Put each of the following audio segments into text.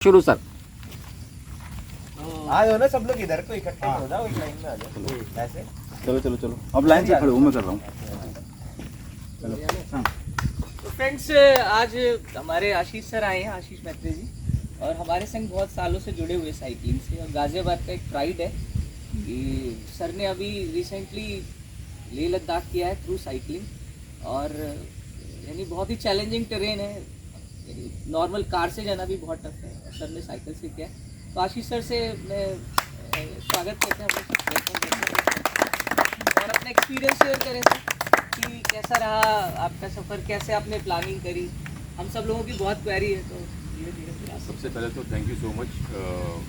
शुरू सर। आ जाओ ना सब लोग इधर को इकट्ठे हो जाओ, एक लाइन में आ जाओ ऐसे। चलो चलो चलो, अब लाइन से खड़े हो, मैं कर रहा हूँ। तो फ्रेंड्स, आज हमारे आशीष सर आए हैं, आशीष मैत्री जी, और हमारे संग बहुत सालों से जुड़े हुए साइकिलिंग से, और गाजियाबाद का एक प्राइड है कि सर ने अभी रिसेंटली लेह लद्दाख किया है थ्रू साइकिलिंग, और यानी बहुत ही चैलेंजिंग टेरेन है, नॉर्मल कार से जाना भी बहुत टफ है, और सर ने साइकिल से किया। तो आशीष सर से मैं स्वागत करते हैं, और अपना एक्सपीरियंस शेयर करें सर कि कैसा रहा आपका सफ़र, कैसे आपने प्लानिंग करी। हम सब लोगों की बहुत क्वेरी है, तो धीरे धीरे। सबसे पहले तो थैंक यू सो मच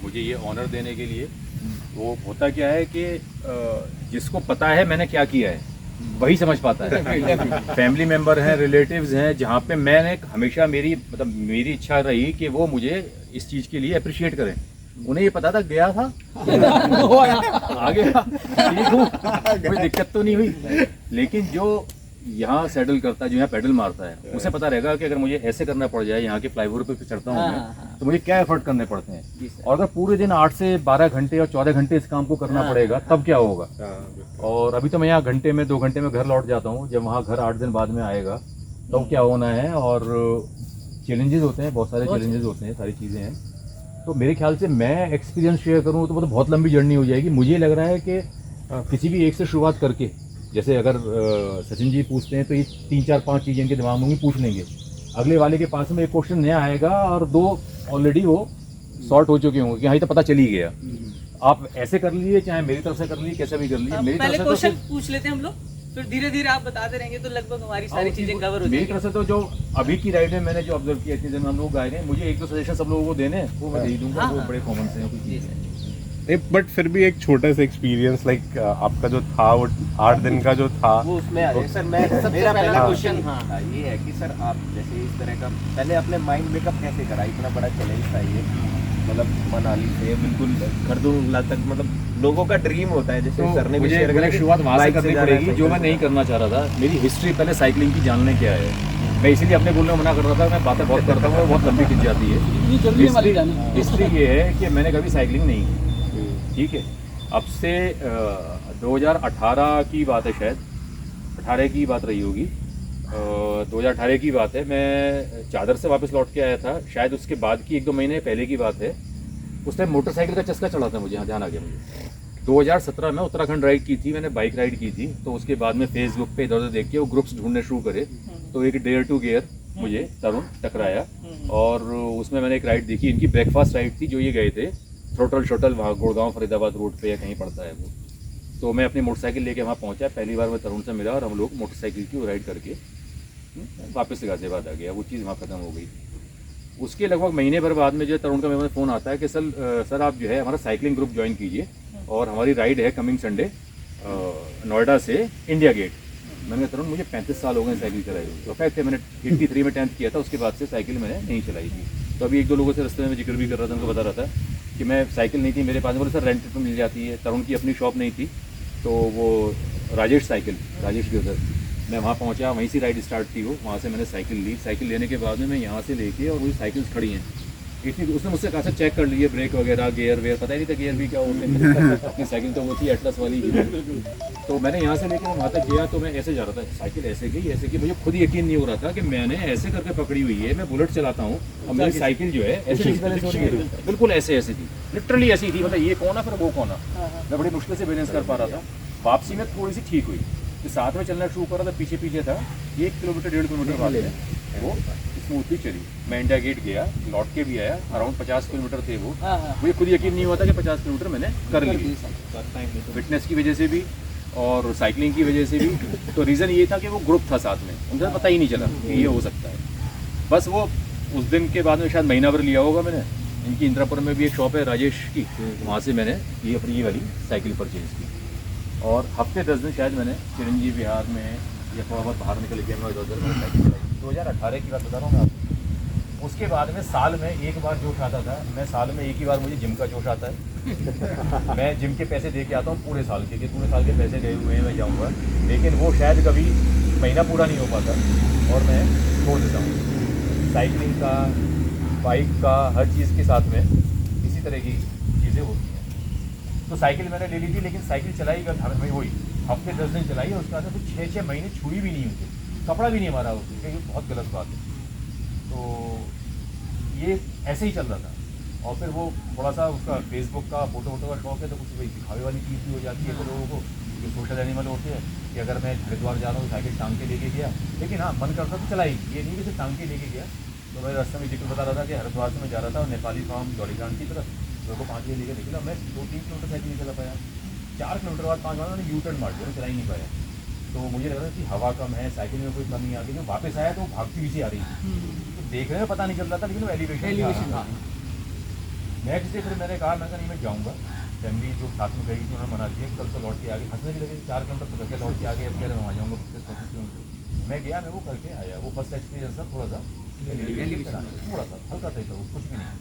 मुझे ये ऑनर देने के लिए। वो होता क्या है कि जिसको पता है मैंने क्या किया है वही समझ पाता है। फैमिली मेम्बर हैं, रिलेटिव्स हैं, जहाँ पे मैंने हमेशा मेरी इच्छा रही कि वो मुझे इस चीज़ के लिए अप्रिशिएट करें। उन्हें ये पता था गया था आ गया, ठीक हूँ, कोई दिक्कत तो नहीं हुई। लेकिन जो यहाँ सेटल करता है, जो यहाँ पेडल मारता है, उसे पता रहेगा कि अगर मुझे ऐसे करना पड़ जाए, यहाँ के फ्लाईओवर पे चढ़ता हूँ मैं, तो मुझे क्या एफर्ट करने पड़ते हैं। और अगर पूरे दिन 8 से 12 घंटे और 14 घंटे इस काम को करना पड़ेगा, तब क्या होगा। और अभी तो मैं यहाँ घंटे में 2 घंटे में घर लौट जाता हूँ, जब वहाँ घर 8 दिन बाद में आएगा तो क्या होना है। और चैलेंजेस होते हैं, बहुत सारे चैलेंजेस होते हैं, सारी चीज़ें हैं। तो मेरे ख्याल से मैं एक्सपीरियंस शेयर करूँ तो बहुत लंबी जर्नी हो जाएगी। मुझे लग रहा है कि किसी भी एक से शुरुआत करके, जैसे अगर सचिन जी पूछते हैं तो ये 3 4 5 चीज़ें इनके दिमाग में पूछ लेंगे, अगले वाले के पास में एक क्वेश्चन नया आएगा और 2 ऑलरेडी वो सॉर्ट हो चुके होंगे कि हाँ ये तो पता चल ही गया। आप ऐसे कर लीजिए, चाहे मेरी तरफ से कर लीजिए, कैसे भी कर लीजिए। मेरी पहले तरफ क्वेश्चन से पूछ लेते हैं हम लोग, फिर धीरे धीरे आप बताते रहेंगे तो लगभग हमारी सारी चीजें कवर हो जाएंगी। मेरी तरफ से तो जो अभी की राइड में मैंने जो ऑब्जर्व किया, इतने दिन हम लोग आए हैं, मुझे 1-2 सजेशन सब लोगों को देने, वो मैं दे दूंगा। वो बड़े कॉमन से हैं। बट फिर भी एक छोटा सा एक्सपीरियंस, लाइक आपका जो था वो 8 दिन का जो था वो उसमें आ जाए सर। मेरा पहला क्वेश्चन ये है कि सर आप जैसे इस तरह का पहले अपने माइंड मेकअप कैसे करा, इतना बड़ा चैलेंज था ये, मतलब मनाली से बिल्कुल खरदुला तक, मतलब लोगों का ड्रीम होता है, जैसे सर ने भी शेयर करा। शुरुआत वहाँ से करनी पड़ेगी जो मैं नहीं करना चाह रहा था। मेरी हिस्ट्री पहले साइकिलिंग की जानने क्या है, मैं इसीलिए अपने बोलने में मना कर रहा था। मैं बातें बहुत करता हूँ, बहुत लंबी खिंच जाती है। हिस्ट्री ये है कि मैंने कभी साइकिलिंग नहीं की, ठीक है। अब से 2018 की बात है, शायद 18 की बात रही होगी, 2018 की बात है। मैं चादर से वापस लौट के आया था, शायद उसके बाद की 1-2 महीने पहले की बात है। उस टाइम मोटरसाइकिल का चस्का चढ़ा था मुझे, यहाँ ध्यान आ गया मुझे। 2017 में उत्तराखंड राइड की थी, मैंने बाइक राइड की थी। तो उसके बाद में फेसबुक पे इधर उधर देख के वो ग्रुप्स ढूंढने शुरू करे, तो एक डेयर टू गियर मुझे तरुण टकराया, और उसमें मैंने एक राइड देखी। इनकी ब्रेकफास्ट राइड थी, जो ये गए थे थ्रोटल शोटल, वहाँ गुड़गांव फरीदाबाद रोड पे या कहीं पड़ता है वो। तो मैं अपनी मोटरसाइकिल लेके वहाँ पहुँचा, पहली बार मैं तरुण से मिला, और हम लोग मोटरसाइकिल की राइड करके वापस से गाजियाबाद आ गया। वो चीज़ वहाँ ख़त्म हो गई। उसके लगभग महीने भर बाद में जो है तरुण का मेरे पास फ़ोन आता है कि सर आप जो है हमारा साइकिलिंग ग्रुप ज्वाइन कीजिए, और हमारी राइड है कमिंग संडे नोएडा से इंडिया गेट। मैंने कहा तरुण मुझे 35 साल हो गए साइकिल चलाई हुई। तो फैक्ट है, मैंने 83 में 10th किया था, उसके बाद से साइकिल मैंने नहीं चलाई थी। तो अभी 1-2 लोगों से रास्ते में जिक्र भी कर रहा था, उनको बता रहा था कि मैं साइकिल नहीं थी मेरे पास। बोले सर रेंट पे मिल जाती है। तरुण की अपनी शॉप नहीं थी, तो वो राजेश ब्रदर, मैं वहाँ पहुँचा, वहीं से राइड स्टार्ट थी वो। वहाँ से मैंने साइकिल ली। साइकिल लेने के बाद में मैं यहाँ से लेके, और वही साइकिल्स खड़ी हैं इतनी, उसने मुझसे कहा चेक कर लिए ब्रेक वगैरह, गियर वेयर, पता ही नहीं था गियर भी क्या होते हैं। अपनी साइकिल तो वो थी एटलस वाली ही। तो मैंने यहाँ से लेकर वहाँ तक गया, तो मैं ऐसे जा रहा था, साइकिल ऐसे गई, मुझे खुद यकीन नहीं हो रहा था कि मैंने ऐसे करके पकड़ी हुई है। मैं बुलेट चलाता हूँ और मेरी साइकिल जो है ऐसे बिल्कुल ऐसे थी, लिटरली ऐसी थी। मतलब ये कौन, फिर वो कौन, मैं बड़ी मुश्किल से बैलेंस कर पा रहा था। वापसी में थोड़ी सी ठीक हुई, तो साथ में चलना शुरू करा था, पीछे था 1 किलोमीटर 1.5 किलोमीटर वाले वो स्मूथली चली। मैं इंडिया गेट गया, लौट के भी आया, अराउंड 50 किलोमीटर थे वो। मुझे खुद यकीन नहीं हुआ था कि 50 किलोमीटर मैंने कर ली, फिटनेस की वजह से भी और साइकिलिंग की वजह से भी। तो रीज़न ये था कि वो ग्रुप था साथ में, उनको पता ही नहीं चला कि ये हो सकता है। बस वो उस दिन के बाद में शायद महीना भर लिया होगा मैंने। इनकी इंद्रापुर में भी एक शॉप है राजेश की, वहाँ से मैंने ये अपनी ये वाली साइकिल परचेज़ की, और हफ्ते 10 दिन शायद मैंने चिरंजीवी विहार में या थोड़ा बहुत बाहर निकल गया मैं इधर मैंने साइकिल चलाई। 2018 की बात बता रहा हूँ मैं आपको। उसके बाद में साल में एक बार जोश आता था, मैं साल में एक ही बार मुझे जिम का जोश आता है। मैं जिम के पैसे दे के आता हूँ पूरे साल के, कि पूरे साल के पैसे गए हुए हैं, मैं जाऊँगा, लेकिन वो शायद कभी महीना पूरा नहीं हो पाता और मैं छोड़ देता हूँ। साइकिलिंग का बाइक का हर चीज़ के साथ में इसी तरह की चीज़ें होती हैं। तो साइकिल मैंने ले ली थी, लेकिन साइकिल चलाई का हमें वही हफ्ते 10 दिन चलाई है, उसके बाद तो 6-6 महीने छुई भी नहीं हुई, कपड़ा भी नहीं हमारा होती, ये बहुत गलत बात है। तो ये ऐसे ही चल रहा था। और फिर वो थोड़ा सा उसका फेसबुक का फोटो का शौक है, तो कुछ वही दिखावे वाली चीज़ भी हो जाती है तो लोगों को, जो सोशल एनिमल होते हैं कि अगर मैं हरिद्वार जा रहा हूँ साइकिल टांग के लेके गया, लेकिन हाँ मन करता तो चलाई, ये नहीं कि सिर्फ टांग के लेके गया। तो मैं रास्ते में जिक्र बता रहा था कि हरिद्वार से मैं जा रहा था नेपाली फार्म जॉलीग्रांड की तरफ, तो को 5 बजे लेकर निकला, मैं 2-3 किलोमीटर साइकिल नहीं चला पाया, 4 किलोमीटर बाद 5 बार मैंने यू टर्न मार दिया, चला ही नहीं पाया। तो मुझे लग रहा था कि हवा कम है, साइकिल में कोई कमी आ गई, जो वापस आया तो भागती पीछे आ रही थी, तो देखने में पता नहीं चल रहा था, लेकिन वो एलिवेशन था। नेक्स्ट डे फिर मैंने कहा नहीं मैं जाऊँगा, फैमिली जो साथ में गई थी उन्होंने मना किया, कल से लौट के आगे हंसने भी लगे, 4 किलोमीटर तो करके लौट के आगे, अब कह रहे वहाँ जाऊँगा 25-25 किलोमीटर। मैं गया, मैं वो करके आया, वो फर्स्ट एक्सपीरियंस था थोड़ा सा थोड़ा सा हल्का था, कुछ भी नहीं।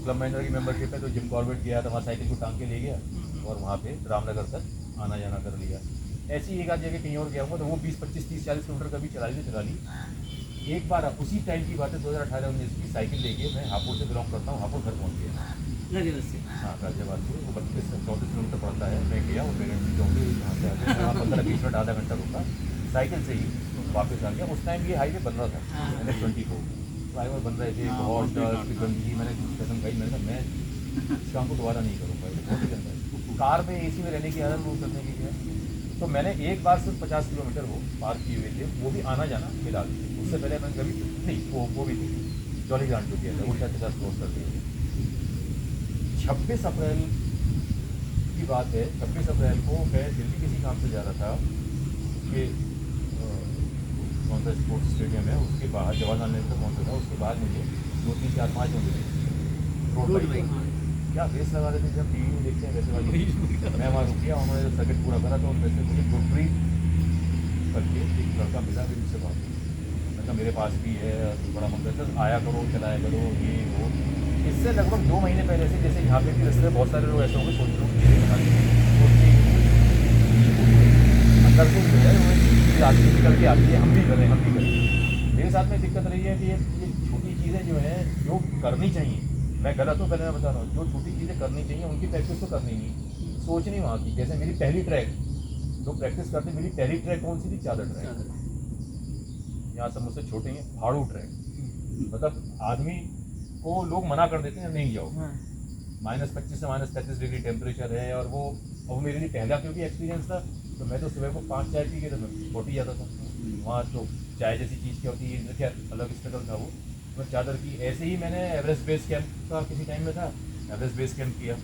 क्लब महिंद्रा की मेंबरशिप है, तो जिम कॉर्बेट गया था, वहाँ साइकिल को टांग के ले गया और वहाँ पे रामनगर तक आना जाना कर लिया। ऐसी एक आध जगह कहीं और गया हुआ, तो वो 20-25-30-40 किलोमीटर कभी चला ली। एक बार उसी टाइम की बात है, 2018-19 की, साइकिल लेके मैं हापुड़ से बिलोंग करता हूँ, हापुड़ घर पहुँच गया। हाँ गाजियाबाद से वो 32-34 किलोमीटर पड़ता है। मैं गया, वो पेरेंट्स जाऊँगी यहाँ से आगे, वहाँ 15-20 मिनट आधा घंटा रुका, साइकिल से ही वापस आ गया। उस टाइम ये हाईवे बन रहा था, मैंने 24 फ्लाईओवर बन रहे थे, बहुत डस्ट गंदगी, मैंने कसम खाई, मैंने कहा मैं इस काम को दोबारा नहीं करूँगा, बहुत ही गंदा है। कार में AC में रहने की आदत वो करने की है। तो मैंने एक बार सिर्फ 50 किलोमीटर वो पार किए हुए थे, वो भी आना जाना फिलहाल। उससे पहले मैंने कभी नहीं, वो भी थी जॉलीग्रांड जो किया था, वो शायद 50 क्रॉस कर दिए थे। 26 अप्रैल की बात है, 26 अप्रैल को मैं दिल्ली किसी काम से जा रहा था, उसके कौन सा स्पोर्ट्स स्टेडियम है उसके बाहर जवाहरलाल नेहरू तक पहुँचा था। उसके बाद मुझे 2-3-4-5 हो गए रोड बाइक, क्या रेस लगा रहे थे जब टीवी में देखते हैं वैसे वाली। मैं वहाँ रुक गया, उन्होंने सर्किट पूरा करा, तो वैसे मुझे गुरप्रीत करके एक लड़का मिला, फिर उससे बात हुई, मैं कहा मेरे पास भी है, बड़ा मन करता है, आया करो चलाया करो ये वो। इससे लगभग 2 महीने पहले से, जैसे यहाँ पे भी रस्ते बहुत सारे लोग ऐसे होंगे सोच रहे अंदर से जो है वो आदमी निकल के आती है, हम भी करें। मेरे साथ में दिक्कत रही है कि ये छोटी चीज़ें जो हैं जो करनी चाहिए, मैं गलत हूँ पहले मैं बता रहा हूँ, जो छोटी चीज़ें करनी चाहिए उनकी प्रैक्टिस तो करनी नहीं, सोच नहीं वहाँ की। जैसे मेरी पहली ट्रैक जो प्रैक्टिस करते, मेरी पहली ट्रैक कौन सी थी? चादर ट्रैक। यहाँ सब मुझसे छोटे हैं, फाड़ू ट्रैक। मतलब आदमी को लोग मना कर देते हैं नहीं जाओ, -25 से -35 डिग्री टेम्परेचर है, और वो मेरे लिए पहला क्योंकि एक्सपीरियंस था, तो मैं तो सुबह को 5 चाय पी के तो मैं छोटी जाता था। वहाँ तो चाय जैसी चीज़ क्या होती है, क्या अलग स्ट्रगल था वो। मैं चादर की, ऐसे ही मैंने एवरेस्ट बेस कैंप का किसी टाइम में था, एवरेस्ट बेस कैंप किया।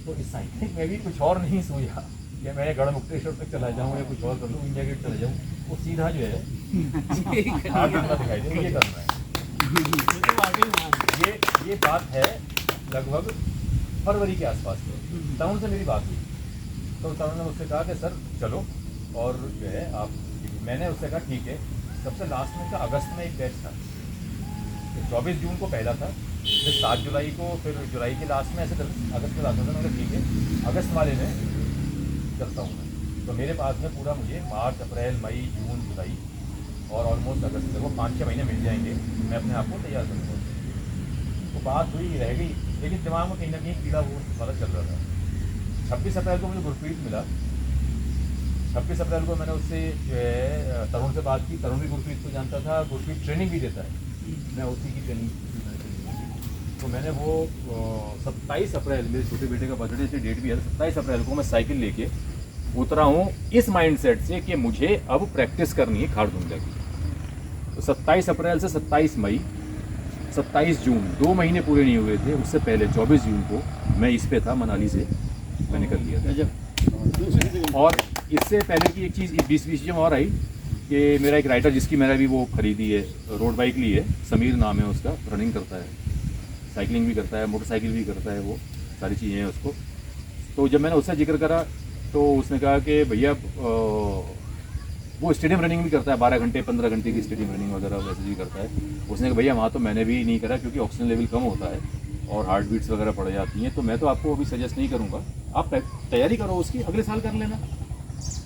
तो इस साइकिलिंग में भी कुछ और नहीं सोचा कि मैं गढ़मुक्तेश्वर तक चला जाऊँ या कुछ और कर लूँ, इंडिया गेट चला जाऊँ, वो सीधा जो है आगे दिखाई दे, ये करना है। ये बात है लगभग फरवरी के आसपास में, तरुण से मेरी बात हुई, तो तरुण ने मुझसे कहा कि सर चलो, और जो है आप, मैंने उससे कहा ठीक है। सबसे लास्ट में का अगस्त में एक बैच था, 24 जून को पहला था, फिर 7 जुलाई को, फिर जुलाई के लास्ट में, ऐसे अगस्त के लास्ट में था। मैंने ठीक है अगस्त वाले में चलता हूँ मैं। तो मेरे पास में पूरा मुझे मार्च, अप्रैल, मई, जून, जुलाई और ऑलमोस्ट अगस्त तक वो 5-6 महीने मिल जाएंगे, मैं अपने आप को तैयार करूँगा। तो बात हुई रह गई, लेकिन दिमाग में कहीं ना कहीं कीड़ा वो वाला चल रहा था। 26 अप्रैल को मुझे गुरप्रीत मिला। 26 अप्रैल को मैंने उससे जो है तरुण से बात की, तरुण भी गुरप्रीत को जानता था, गुरप्रीत ट्रेनिंग भी देता है, मैं उसी की ट्रेनिंग। तो मैंने वो 27 अप्रैल, मेरे छोटे बेटे का बर्थडे से डेट भी है, 27 अप्रैल को मैं साइकिल लेके उतरा हूँ इस माइंडसेट से कि मुझे अब प्रैक्टिस करनी है खारदुंगा की। तो 27 अप्रैल से 27 मई, 27 जून, 2 महीने पूरे नहीं हुए थे। उससे पहले 24 जून को मैं इस पे था, मनाली से मैं निकल गया था। और इससे पहले की एक चीज़ 20 और आई कि मेरा एक राइटर जिसकी मैंने भी वो खरीदी है, रोड बाइक ली है, समीर नाम है उसका, रनिंग करता है, साइकिलिंग भी करता है, मोटरसाइकिल भी करता है, वो सारी चीज़ें हैं उसको। तो जब मैंने उससे जिक्र करा तो उसने कहा कि भैया वो स्टेडियम रनिंग भी करता है, 12 घंटे 15 घंटे की स्टेडियम रनिंग वगैरह वैसे भी करता है। उसने कहा भैया वहाँ तो मैंने भी नहीं करा क्योंकि ऑक्सीजन लेवल कम होता है और हार्ट बीट्स वगैरह पड़ जाती हैं, तो मैं तो आपको अभी सजेस्ट नहीं करूँगा, आप तैयारी करो उसकी, अगले साल कर लेना।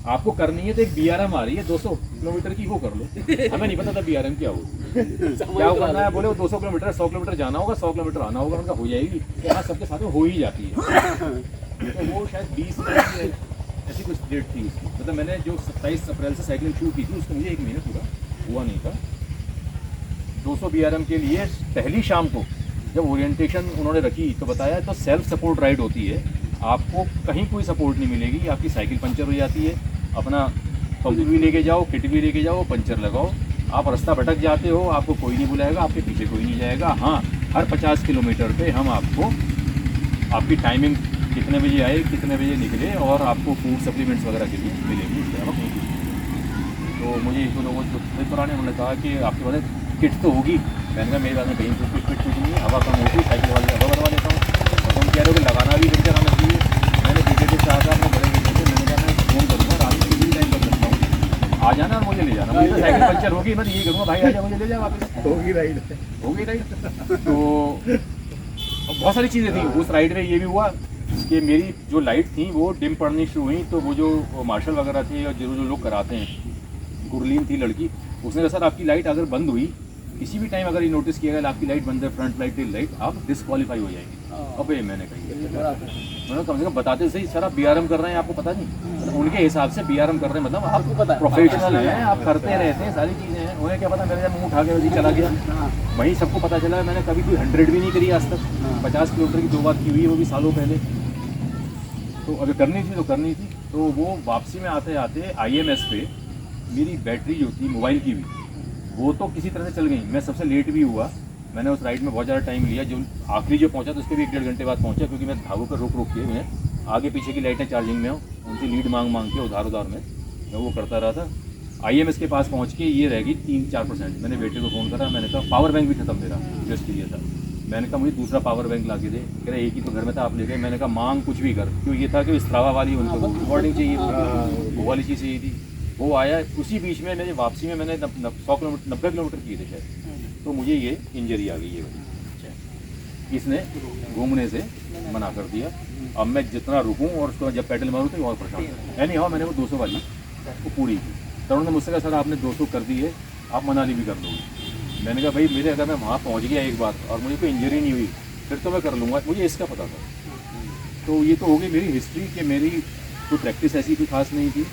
आपको करनी है तो एक BRM आ रही है 200 किलोमीटर की, वो कर लो। हमें नहीं पता था BRM क्या हो, क्या करना है। बोले वो 200 किलोमीटर 100 किलोमीटर जाना होगा, 100 किलोमीटर आना होगा। उनका हो जाएगी, यहाँ सबके साथ में हो ही जाती है। तो वो शायद 20 ऐसी कुछ डेट थी उसकी। मतलब मैंने जो 27 अप्रैल से साइकिलिंग शुरू की थी, उसको मुझे 1 महीना पूरा हुआ नहीं था। 200 BRM के लिए पहली शाम को जब ओरिएंटेशन उन्होंने रखी तो बताया तो सेल्फ सपोर्ट राइड होती है, आपको कहीं कोई सपोर्ट नहीं मिलेगी। आपकी साइकिल पंचर हो जाती है, अपना पंप भी लेके जाओ, किट भी लेके जाओ, पंचर लगाओ। आप रास्ता भटक जाते हो, आपको कोई नहीं बुलाएगा, आपके पीछे कोई नहीं जाएगा। हाँ, हर 50 किलोमीटर पे हम आपको आपकी टाइमिंग कितने बजे आए, कितने बजे निकले, और आपको फूड सप्लीमेंट्स वगैरह के लिए मिलेंगी। इसके अलावा कहीं कुछ। तो मुझे एक दो लोगों जो थे पुराने, उन्होंने कहा कि आपके पास किट तो होगी। मैंने कहा मेरे पास में कहीं किट कुछ नहीं है, हवा कम होती, साइकिल वाले हवा बनवा देता हूँ। तो हम कह रहे हो कि लगाना भी पंचर आना चाहिए। मैंने बेटे के साथ में बड़े बेटे से मैंने कहा मैं फ़ोन करूँगा, रात में किसी टाइम कर सकता हूँ, आ जाना और मुझे ले जाना। मुझे साइकिल पंचर होगी, मैं यही करूँगा, भाई आ जा मुझे ले जा वापस। होगी राइड। तो बहुत सारी चीज़ें थी उस राइड में। ये भी हुआ कि मेरी जो लाइट थी वो डिम पड़नी शुरू हुई। तो वो जो मार्शल वगैरह थे और जो लोग कराते हैं, गुरलीन थी लड़की, उसने कहा सर आपकी लाइट अगर बंद हुई किसी भी टाइम, अगर ये नोटिस किया गया आपकी लाइट बंद है, फ्रंट लाइट टेल लाइट, आप डिस्क्वालीफाई हो जाएंगे। अबे मैंने कही कम से कम बताते सही सर आप BRM कर रहे हैं, आपको पता नहीं। मतलब उनके हिसाब से BRM कर रहे हैं, मतलब आप प्रोफेशनल हैं, आप करते रहते हैं, सारी चीज़ें हैं। उन्हें क्या पता, मेरे जब मुँह उठा के वही चला गया, वहीं सबको पता चला। मैंने कभी कोई 100 भी नहीं करी आज तक, 50 किलोमीटर की 2 बार की हुई है, वो भी सालों पहले। तो अगर करनी थी तो करनी थी। तो वो वापसी में आते आते IMS पे मेरी बैटरी जो थी मोबाइल की भी, वो तो किसी तरह से चल गई। मैं सबसे लेट भी हुआ, मैंने उस राइड में बहुत ज़्यादा टाइम लिया। जो आखिरी जो पहुंचा तो उसके भी 1-1.5 घंटे बाद पहुंचा, क्योंकि मैं धागों पर रोक के मैं आगे पीछे की लाइटें चार्जिंग में हूँ, उनसे लीड मांग के उधार में मैं वो करता रहा था। IMS के पास पहुँच के ये रह गई 3-4%। मैंने बेटे को फ़ोन करा, मैंने कहा पावर बैंक भी खत्म मेरा जो इसके लिए था। मैंने कहा मुझे दूसरा पावर बैंक ला के दे। कह रहे एक ही तो घर में था, आप ले गए। मैंने कहा मांग कुछ भी कर, क्यों ये था कि स्त्रावा वाली उनको रिकॉर्डिंग चाहिए, वो वाली चीज़ चाहिए थी। वो आया उसी बीच में। मेरी वापसी में मैंने 90 किलोमीटर किए थे शायद, तो मुझे ये इंजरी आ गई है। इसने घूमने से मना कर दिया। अब मैं जितना रुकूं और उसको जब पेडल मारूं तो और परेशान। एनी हाउ मैंने वो 200 वाली वो पूरी की। तरुण ने मुझसे कहा सर आपने 200 कर दी है, आप मनाली भी कर लोगे। मैंने कहा भाई मेरे अगर मैं वहाँ पहुँच गया एक बार और मुझे कोई इंजरी नहीं हुई फिर तो मैं कर लूँगा, मुझे इसका पता था। तो ये तो हो गई मेरी हिस्ट्री कि मेरी कोई प्रैक्टिस ऐसी कोई खास नहीं थी,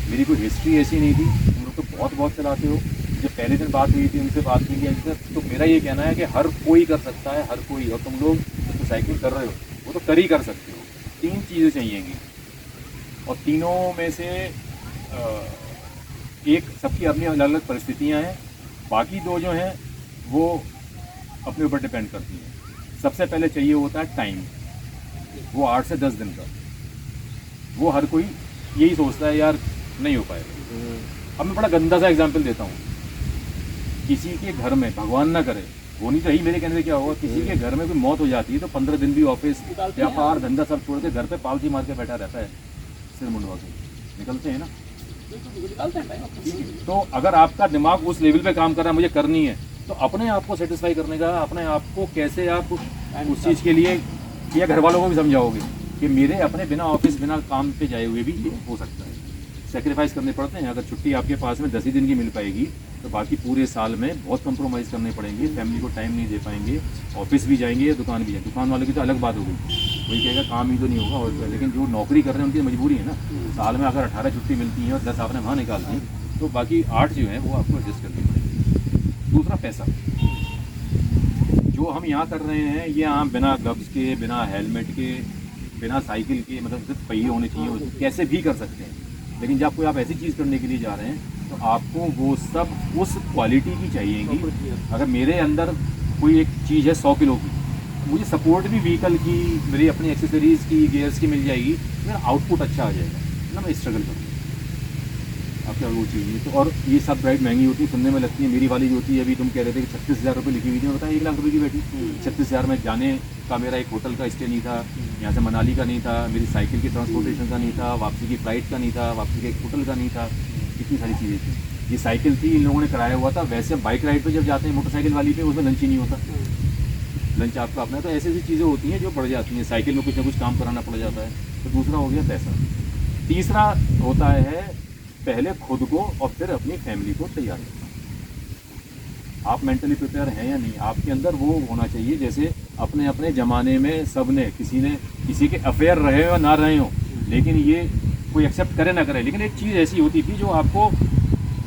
मेरी कोई हिस्ट्री ऐसी नहीं थी। तुम लोग तो बहुत चलाते हो। जब पहले दिन बात हुई थी उनसे बात की गई, तो मेरा ये कहना है कि हर कोई कर सकता है, हर कोई। और तुम लोग जो साइकिल कर रहे हो वो तो कर ही कर सकते हो। 3 चीज़ें चाहिएंगी और तीनों में से एक सबकी अपनी अलग अलग परिस्थितियाँ हैं, बाकी 2 जो हैं वो अपने ऊपर डिपेंड करती हैं। सबसे पहले चाहिए होता है टाइम, वो 8 से 10 दिन का। वो हर कोई यही सोचता है यार नहीं हो पाएगा। अब मैं बड़ा गंदा सा एग्जाम्पल देता हूँ। किसी के घर में, भगवान ना करे, होनी तो ही मेरे कहने से क्या होगा, किसी के घर में कोई मौत हो जाती है तो 15 दिन भी ऑफिस व्यापार धंधा सब छोड़ के घर पे पालती मार के बैठा रहता है, सिर मुंडवा के निकलते हैं ना। तो अगर आपका दिमाग उस लेवल पे काम कर रहा है मुझे करनी है, तो अपने आप को सेटिस्फाई करने का, अपने आप को कैसे आप उस चीज़ के लिए, या घर वालों को भी समझाओगे कि मेरे अपने बिना ऑफिस बिना काम पे जाए हुए भी ये हो सकता है। सेक्रीफाइस करने पड़ते हैं। अगर छुट्टी आपके पास में 10 ही दिन की मिल पाएगी तो बाकी पूरे साल में बहुत कंप्रोमाइज़ करने पड़ेंगे। फैमिली को टाइम नहीं दे पाएंगे, ऑफिस भी जाएंगे या दुकान भी जाएंगे। दुकान वाले की तो अलग बात हो गई, वही कहेगा काम ही तो नहीं होगा और क्या। लेकिन जो नौकरी कर रहे हैं उनकी मजबूरी है ना। साल में अगर 18 छुट्टी मिलती हैं और 10 आपने वहाँ निकाल दी तो बाकी 8 जो हैं वो आपको एडजस्ट करनी पड़ेगी। दूसरा पैसा, जो हम यहाँ कर रहे हैं ये हम बिना ग्लव्स के, बिना हेलमेट के, बिना साइकिल के, मतलब सिर्फ पहिए होने चाहिए, कैसे भी कर सकते हैं। लेकिन जब कोई आप ऐसी चीज़ करने के लिए जा रहे हैं तो आपको वो सब उस क्वालिटी की चाहिएगी। अगर मेरे अंदर कोई एक चीज़ है 100 किलो की, मुझे सपोर्ट भी व्हीकल की, मेरी अपनी एक्सेसरीज़ की, गियर्स की मिल जाएगी, मेरा आउटपुट अच्छा आ जाएगा ना। मैं स्ट्रगल करूँगा आपका वो चीज़ नहीं तो। और ये सब राइड महंगी होती है, सुनने में लगती है। मेरी वाली जो होती है अभी तुम कह रहे थे कि 36,000 रुपये लिखी हुई थी, मैं बताया 1 लाख रुपये की बैठी। 36,000 में जाने का मेरा एक होटल का स्टे नहीं था, यहाँ से मनाली का नहीं था, मेरी साइकिल की ट्रांसपोर्टेशन का नहीं था, वापसी की फ़्लाइट का नहीं था, वापसी के एक होटल का नहीं था, इतनी सारी चीज़ें थी। ये साइकिल थी, इन लोगों ने कराया हुआ था। वैसे बाइक राइड पर जब जाते हैं मोटरसाइकिल वाली पे, उसमें लंच ही नहीं होता, लंच आपका अपना। तो ऐसी ऐसी चीज़ें होती हैं जो बढ़ जाती हैं। साइकिल में कुछ ना कुछ काम कराना पड़ जाता है। तो दूसरा हो गया पैसा। तीसरा होता है पहले खुद को और फिर अपनी फैमिली को तैयार करना। आप मेंटली प्रिपेयर हैं या नहीं, आपके अंदर वो होना चाहिए। जैसे अपने अपने ज़माने में सब ने किसी के अफेयर रहे हो या ना रहे हो, लेकिन ये कोई एक्सेप्ट करे ना करे, लेकिन एक चीज़ ऐसी होती थी जो आपको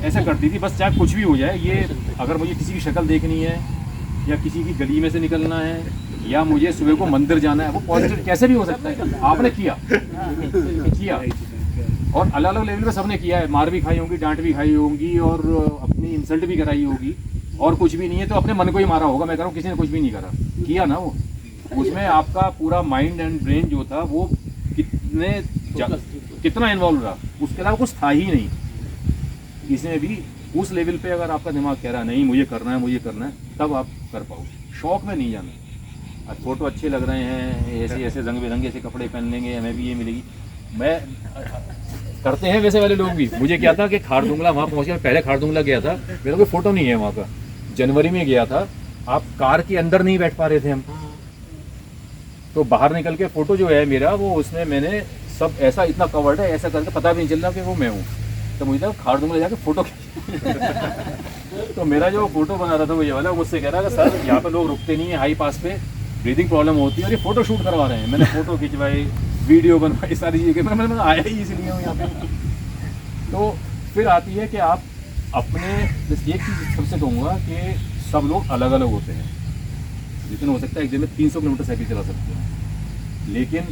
ऐसा करती थी, बस चाहे कुछ भी हो जाए, ये अगर मुझे किसी की शक्ल देखनी है या किसी की गली में से निकलना है या मुझे सुबह को मंदिर जाना है, वो पॉजिटिव कैसे भी हो सकता है, आपने किया और अलग अलग लेवल पे सबने किया है। मार भी खाई होंगी, डांट भी खाई होंगी और अपनी इंसल्ट भी कराई होगी, और कुछ भी नहीं है तो अपने मन को ही मारा होगा। मैं कह रहा हूँ किसी ने कुछ भी नहीं करा, किया ना वो, उसमें आपका पूरा माइंड एंड ब्रेन जो था वो कितना इन्वॉल्व रहा, उसके अलावा कुछ था ही नहीं। इसमें भी उस लेवल पे अगर आपका दिमाग कह रहा नहीं मुझे करना है, तब आप कर पाओ। शौक में नहीं जाना। आज फोटो अच्छे लग रहे हैं, ऐसे रंग बिरंगे ऐसे कपड़े पहन लेंगे, हमें भी ये मिलेगी। मैं करते हैं वैसे वाले लोग भी। मुझे क्या था कि खारदुंगला वहाँ पहुँच गया, पहले खारदुंगला गया था, मेरा कोई फोटो नहीं है वहाँ का। जनवरी में गया था, आप कार के अंदर नहीं बैठ पा रहे थे हम, तो बाहर निकल के फोटो जो है मेरा वो, उसमें मैंने सब ऐसा इतना कवर्ड है, ऐसा करके पता भी नहीं चल रहा कि वो मैं हूँ। तो मुझे खारदुंगला जाके फोटो तो मेरा जो फोटो बना रहा था वो ये वाला, मुझसे कह रहा था सर यहाँ पे लोग रुकते नहीं है, हाई पास पे ब्रीदिंग प्रॉब्लम होती है और ये फोटो शूट करवा रहे हैं। मैंने फोटो खिंचवाई, वीडियो बनवाई, सारी चीज़ें। मैंने आया ही इसलिए हूँ यहाँ पे। तो फिर आती है कि आप अपने, एक चीज़ सबसे कहूँगा कि सब लोग अलग अलग होते हैं। जितना हो सकता है एक दिन में 300 किलोमीटर साइकिल चला सकते हो, लेकिन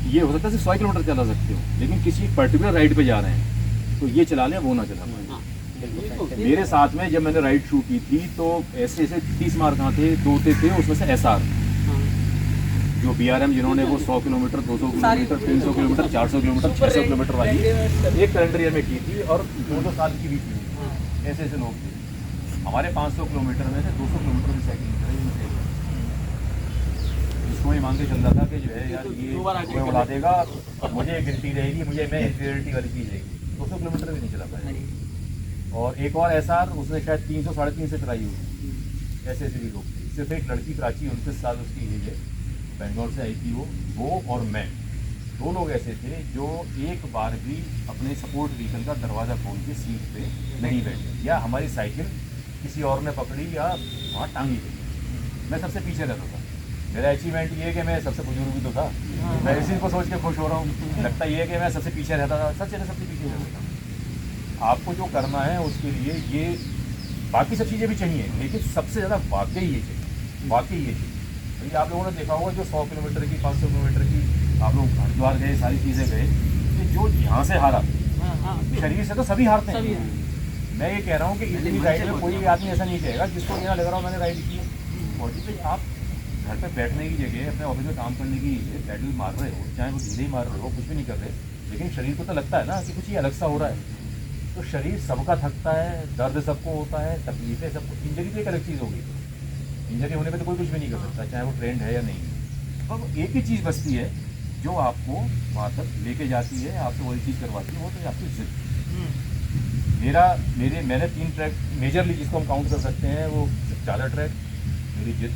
ये हो सकता है सिर्फ 100 किलोमीटर चला सकते हो, लेकिन किसी पर्टिकुलर राइड पे जा रहे हैं तो ये चला लें वो ना चला पाए। मेरे साथ में जब मैंने राइड शुरू की थी तो ऐसे 30 मार्क कहाँ थे, 2 थे, उसमें से SR जो BRM जिन्होंने वो 100 kilometre, 200 kilometre, 300 kilometre, 400 kilometre, 600 kilometre वाली एक कैलेंडर ईयर में की थी और 2-2 साल की भी थी। ऐसे लोग थे। हमारे 500 किलोमीटर में से 200 किलोमीटर की साइकिल जिसको मैं मान के चल रहा था कि जो है यार ये कोई उड़ा देगा, मुझे गिनती रहेगी, मैं इंफीरियरिटी वाली चीज़ रहेगी। 200 किलोमीटर भी नहीं चला पाया। और एक और SR उसने शायद 300-350 चलाई होगी। ऐसे भी लोग थे। सिर्फ एक लड़की प्राची, 29 साल उसकी एज है, बेंगलोर से आई थी वो और मैं, 2 लोग ऐसे थे जो एक बार भी अपने सपोर्ट व्हीकल का दरवाज़ा खोल के सीट पे नहीं बैठे, या हमारी साइकिल किसी और ने पकड़ी या वहाँ टांगी गई। मैं सबसे पीछे रहता था। मेरा अचीवमेंट ये है कि मैं सबसे बुजुर्ग भी तो था, मैं इसी को सोच के खुश हो रहा हूँ। लगता ये है कि मैं सबसे पीछे रहता था, सबसे पीछे रहता था। आपको जो करना है उसके लिए ये बाकी सब चीज़ें भी चाहिए, लेकिन सबसे ज़्यादा वाकई ये चाहिए। भाई आप लोगों ने देखा होगा जो 100 किलोमीटर की, 500 किलोमीटर की आप लोग हरिद्वार गए, सारी चीज़ें गए, कि जो यहाँ से हारा, शरीर से तो सभी हारते हैं। मैं ये कह रहा हूँ कि इतनी राइड में कोई भी आदमी ऐसा नहीं कहेगा जिसको यहाँ लग रहा हो मैंने राइड की है। बॉडी पे आप घर पे बैठने की जगह अपने ऑफिस में काम करने की पैडल मार रहे हो, चाहे वो धीरे ही मार रहे हो, कुछ भी नहीं कर रहे, लेकिन शरीर को तो लगता है ना कि कुछ ये अलग सा हो रहा है। तो शरीर सबका थकता है, दर्द सबको होता है, तकलीफें सबको। इंजरी तो एक अलग चीज़ होगी, इंजरी होने पे तो कोई कुछ भी नहीं कर सकता, चाहे वो ट्रेंड है या नहीं। अब एक ही चीज़ बचती है जो आपको वहाँ तक लेके जाती है, आपसे वही चीज़ करवाती है, वो तो आपकी जिद। मैंने 3 ट्रैक मेजरली जिसको हम काउंट कर सकते हैं, वो ज़्यादा ट्रैक मेरी जिद।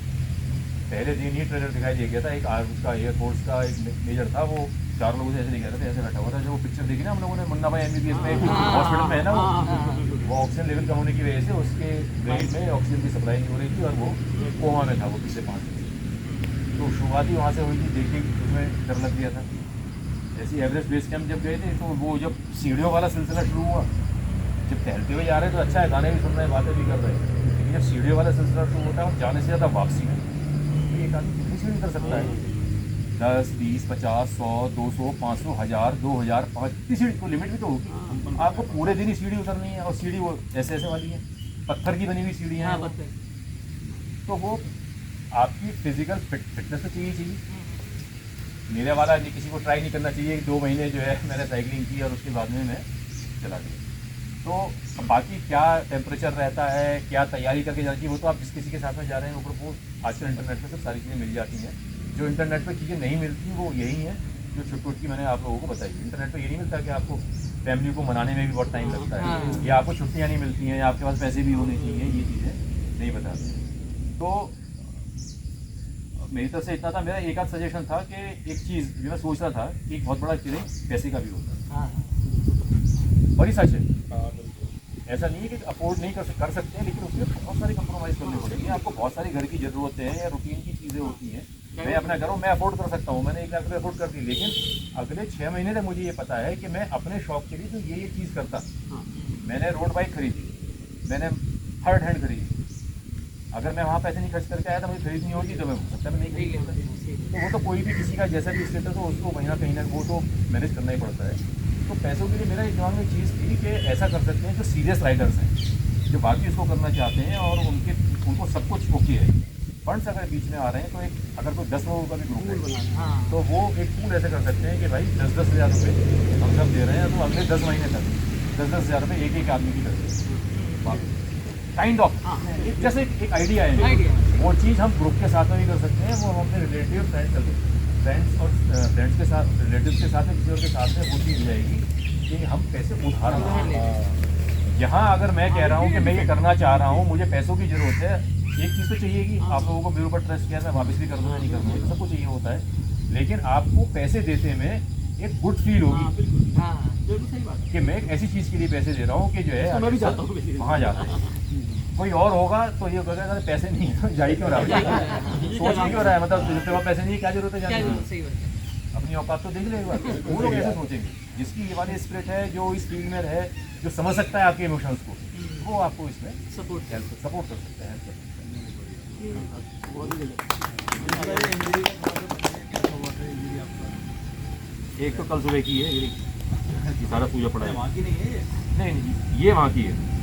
पहले दिन ही ट्रेलर दिखाई दे गया था, एक उसका एयरफोर्स का एक मेजर था, वो 4 लोगों से ऐसे दिखा रहा था, ऐसे बैठा हुआ था। जो पिक्चर देखी ना हम लोगों ने, मुन्ना भाई MBBS में हॉस्पिटल में है ना, वो ऑक्सीजन लेवल कम होने की वजह से उसके ब्रेन में ऑक्सीजन की सप्लाई नहीं हो रही थी और वो कोमा में था वो पिछले 5 दिन। तो शुरुआत ही वहाँ से हुई थी, देख के उसमें डर लग गया था। ऐसे एवरेस्ट बेस कैंप जब गए थे तो वो जब सीढ़ियों वाला सिलसिला शुरू हुआ, जब टहलते हुए जा रहे हैं तो अच्छा है, गाने भी सुन रहे हैं, बातें भी कर रहे हैं, लेकिन जब सीढ़ियों वाला सिलसिला शुरू होता है और जाने से ज़्यादा वापसी है, तो एक आदमी कितनी सीढ़ी कर सकता है? 10, 20, 50, 100, 200, 500, 1000, 2000, 5 इतनी सीढ़ी को लिमिट भी तो होगी। आपको पूरे दिन ही सीढ़ी उतरनी है, और सीढ़ी वो ऐसे वाली है, पत्थर की बनी हुई सीढ़ियाँ हैं। तो वो आपकी फिजिकल फिटनेस तो चाहिए। मेरे वाला किसी को ट्राई नहीं करना चाहिए। 2 महीने जो है मैंने साइकिलिंग की और उसके बाद में मैं चला गया। तो बाकी क्या टेम्परेचर रहता है, क्या तैयारी करके जानी चाहिए, वो तो आप जिस किसी के साथ में जा रहे हैं ऊपर, वो आजकल इंटरनेट पर सब सारी चीज़ें मिल जाती हैं। जो इंटरनेट पर चीज़ें नहीं मिलती वो यही हैं जो छुट की मैंने आप लोगों को बताई। इंटरनेट पर ये नहीं मिलता कि आपको फैमिली को मनाने में भी बहुत टाइम लगता है, या आपको छुट्टियाँ नहीं मिलती हैं, या आपके पास पैसे भी होने चाहिए, ये चीज़ें नहीं बताते। तो मेरी तरफ से इतना था। मेरा एक आध सजेशन था कि एक चीज़ जो मैं सोच रहा था कि एक बहुत बड़ा चैलेंज पैसे का भी होता है, हाँ और ही सच है। ऐसा नहीं है कि अफोर्ड नहीं कर सकते हैं, लेकिन उसमें बहुत सारे कंप्रोमाइज़ करने पड़ेंगे आपको। बहुत सारी घर की ज़रूरतें हैं या रूटीन की चीज़ें होती हैं। मैं अपना घर हूँ, मैं अफोर्ड कर सकता हूँ, मैंने 1 लाख रुपये अफोर्ड कर दी, लेकिन अगले 6 महीने तक मुझे ये पता है कि मैं अपने शौक के लिए तो ये चीज़ करता। मैंने रोड बाइक खरीदी, मैंने थर्ड हैंड खरीदी। अगर मैं वहाँ पैसे नहीं खर्च करके आया तो मुझे खरीदनी होती तो मैं हो सकता है मैं नहीं खरीद लेता। तो वो तो कोई भी किसी का जैसा भी स्टेटस हो उसको कहीं ना वो तो मैनेज करना ही पड़ता है। तो पैसों के लिए मेरा एक दिमाग में चीज़ थी कि ऐसा कर सकते हैं जो सीरियस राइडर्स हैं, जो बाकी इसको करना चाहते हैं और उनको सब कुछ ओके है। फंड्स अगर बीच में आ रहे हैं तो एक अगर कोई 10 लोगों का भी ग्रुप है तो वो एक पूल ऐसे कर सकते हैं कि भाई 10-10 हज़ार रुपये हम सब दे रहे हैं, तो अगले 10 महीने तक 10-10 हज़ार रुपये एक आदमी की करते काइंड ऑफ जैसे एक आइडिया है। वो चीज़ हम ग्रुप के साथ में भी कर सकते हैं, वो हम अपने रिलेटिव फ्रेंड्स के साथ रिलेटिव्स के साथ में किसी और के साथ में वो चीज़ हो जाएगी कि हम पैसे उधार लें। यहाँ अगर मैं कह रहा हूँ कि मैं ये करना चाह रहा हूँ, मुझे पैसों की ज़रूरत है, एक चीज़ तो चाहिए कि आप लोगों को मेरे ऊपर ट्रस्ट किया, मैं वापस भी कर दूँ या नहीं कर दूँ, तो सबको चाहिए होता है। लेकिन आपको पैसे देते में एक गुड फील होगी कि मैं एक ऐसी चीज़ के लिए पैसे दे रहा हूँ कि जो है वहाँ जाते हैं। कोई और होगा तो ये कहेगा पैसे नहीं है तो जाई क्यों रहा है, सोच नहीं क्यों रहा है, मतलब जिसके पास पैसे नहीं क्या जरूरत है जाने की, अपनी औकात तो देख ले एक बार। वो लोग ऐसे सोचेंगे, जिसकी ये वाली स्पिरिट है, जो इस फील्ड में है, जो समझ सकता है आपके इमोशंस को, वो आपको इसमें सपोर्ट कर सकता है, हेल्प कर सकता है। एक तो कल सुबह की है, ये सारा पूजा पड़ा है, वहाँ की नहीं है, नहीं ये वहाँ की है।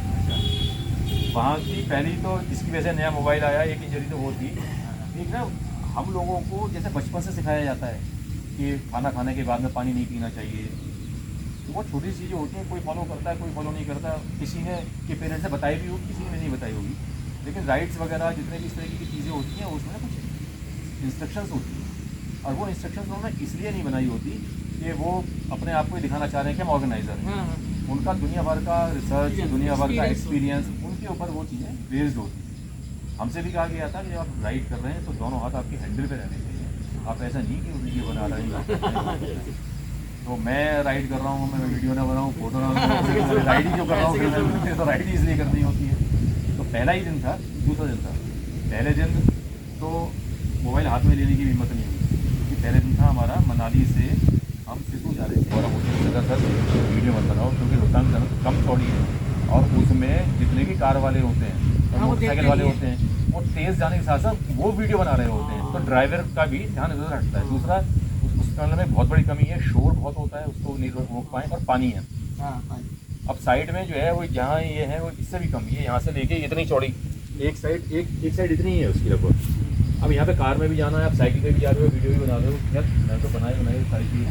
वहाँ की पहली तो जिसकी वजह से नया मोबाइल आया, एक इंजरी तो वो थी। एक ना हम लोगों को जैसे बचपन से सिखाया जाता है कि खाना खाने के बाद में पानी नहीं पीना चाहिए, तो वो छोटी चीज़ें होती हैं, कोई फॉलो करता है, कोई फॉलो नहीं करता। किसी ने के पेरेंट्स ने बताई भी होगी, किसी ने नहीं बताई होगी, लेकिन राइट्स वगैरह जितने भी इस तरह की चीज़ें होती हैं उसमें कुछ इंस्ट्रक्शंस होती हैं, और वो इंस्ट्रक्शंस उन्होंने इसलिए नहीं बनाई होती कि वो अपने आप को ही दिखाना चाह रहे हैं कि हम ऑर्गेनाइज़र हैं। उनका दुनिया भर का रिसर्च, दुनिया भर का एक्सपीरियंस, उनके ऊपर वो चीज़ें बेस्ड होती हैं। हमसे भी कहा गया था कि जब आप राइड कर रहे हैं तो दोनों हाथ आपके हैंडल पे रहने चाहिए, आप ऐसा नहीं कि वीडियो बना रहे हैं। तो मैं राइड कर रहा हूँ, मैं वीडियो ना बनाऊँ, फोटो ना बनाऊँ, राइड ही जो कर रहा हूँ फिर तो राइड ही इसलिए करनी होती है। तो पहला ही दिन था, दूसरा दिन था। पहले दिन तो मोबाइल हाथ में लेने की हिम्मत नहीं हुई, क्योंकि पहले दिन था हमारा मनाली से हम सिसु जा रहे थे, और मुझे लगा सर वीडियो मत बनाओ क्योंकि रोहतांग कम चौड़ी है, और उसमें जितने भी कार वाले होते हैं और मोटरसाइकिल वाले होते हैं वो तेज़ जाने के साथ साथ वो वीडियो बना रहे होते हैं, तो ड्राइवर का भी ध्यान इधर हटता है। दूसरा उस टनल में बहुत बड़ी कमी है, शोर बहुत होता है, उसको नहीं रोक पाएँ, और पानी है। अब साइड में जो है वो जहाँ ये है वो इससे भी कम है, यहाँ से लेके इतनी चौड़ी एक साइड इतनी ही है उसकी लगभग। अब यहाँ पे कार में भी जाना है, आप साइकिल पे भी जा रहे हो, वीडियो भी बना रहे हो, यार मैं तो बनाई सारी चीज़ें।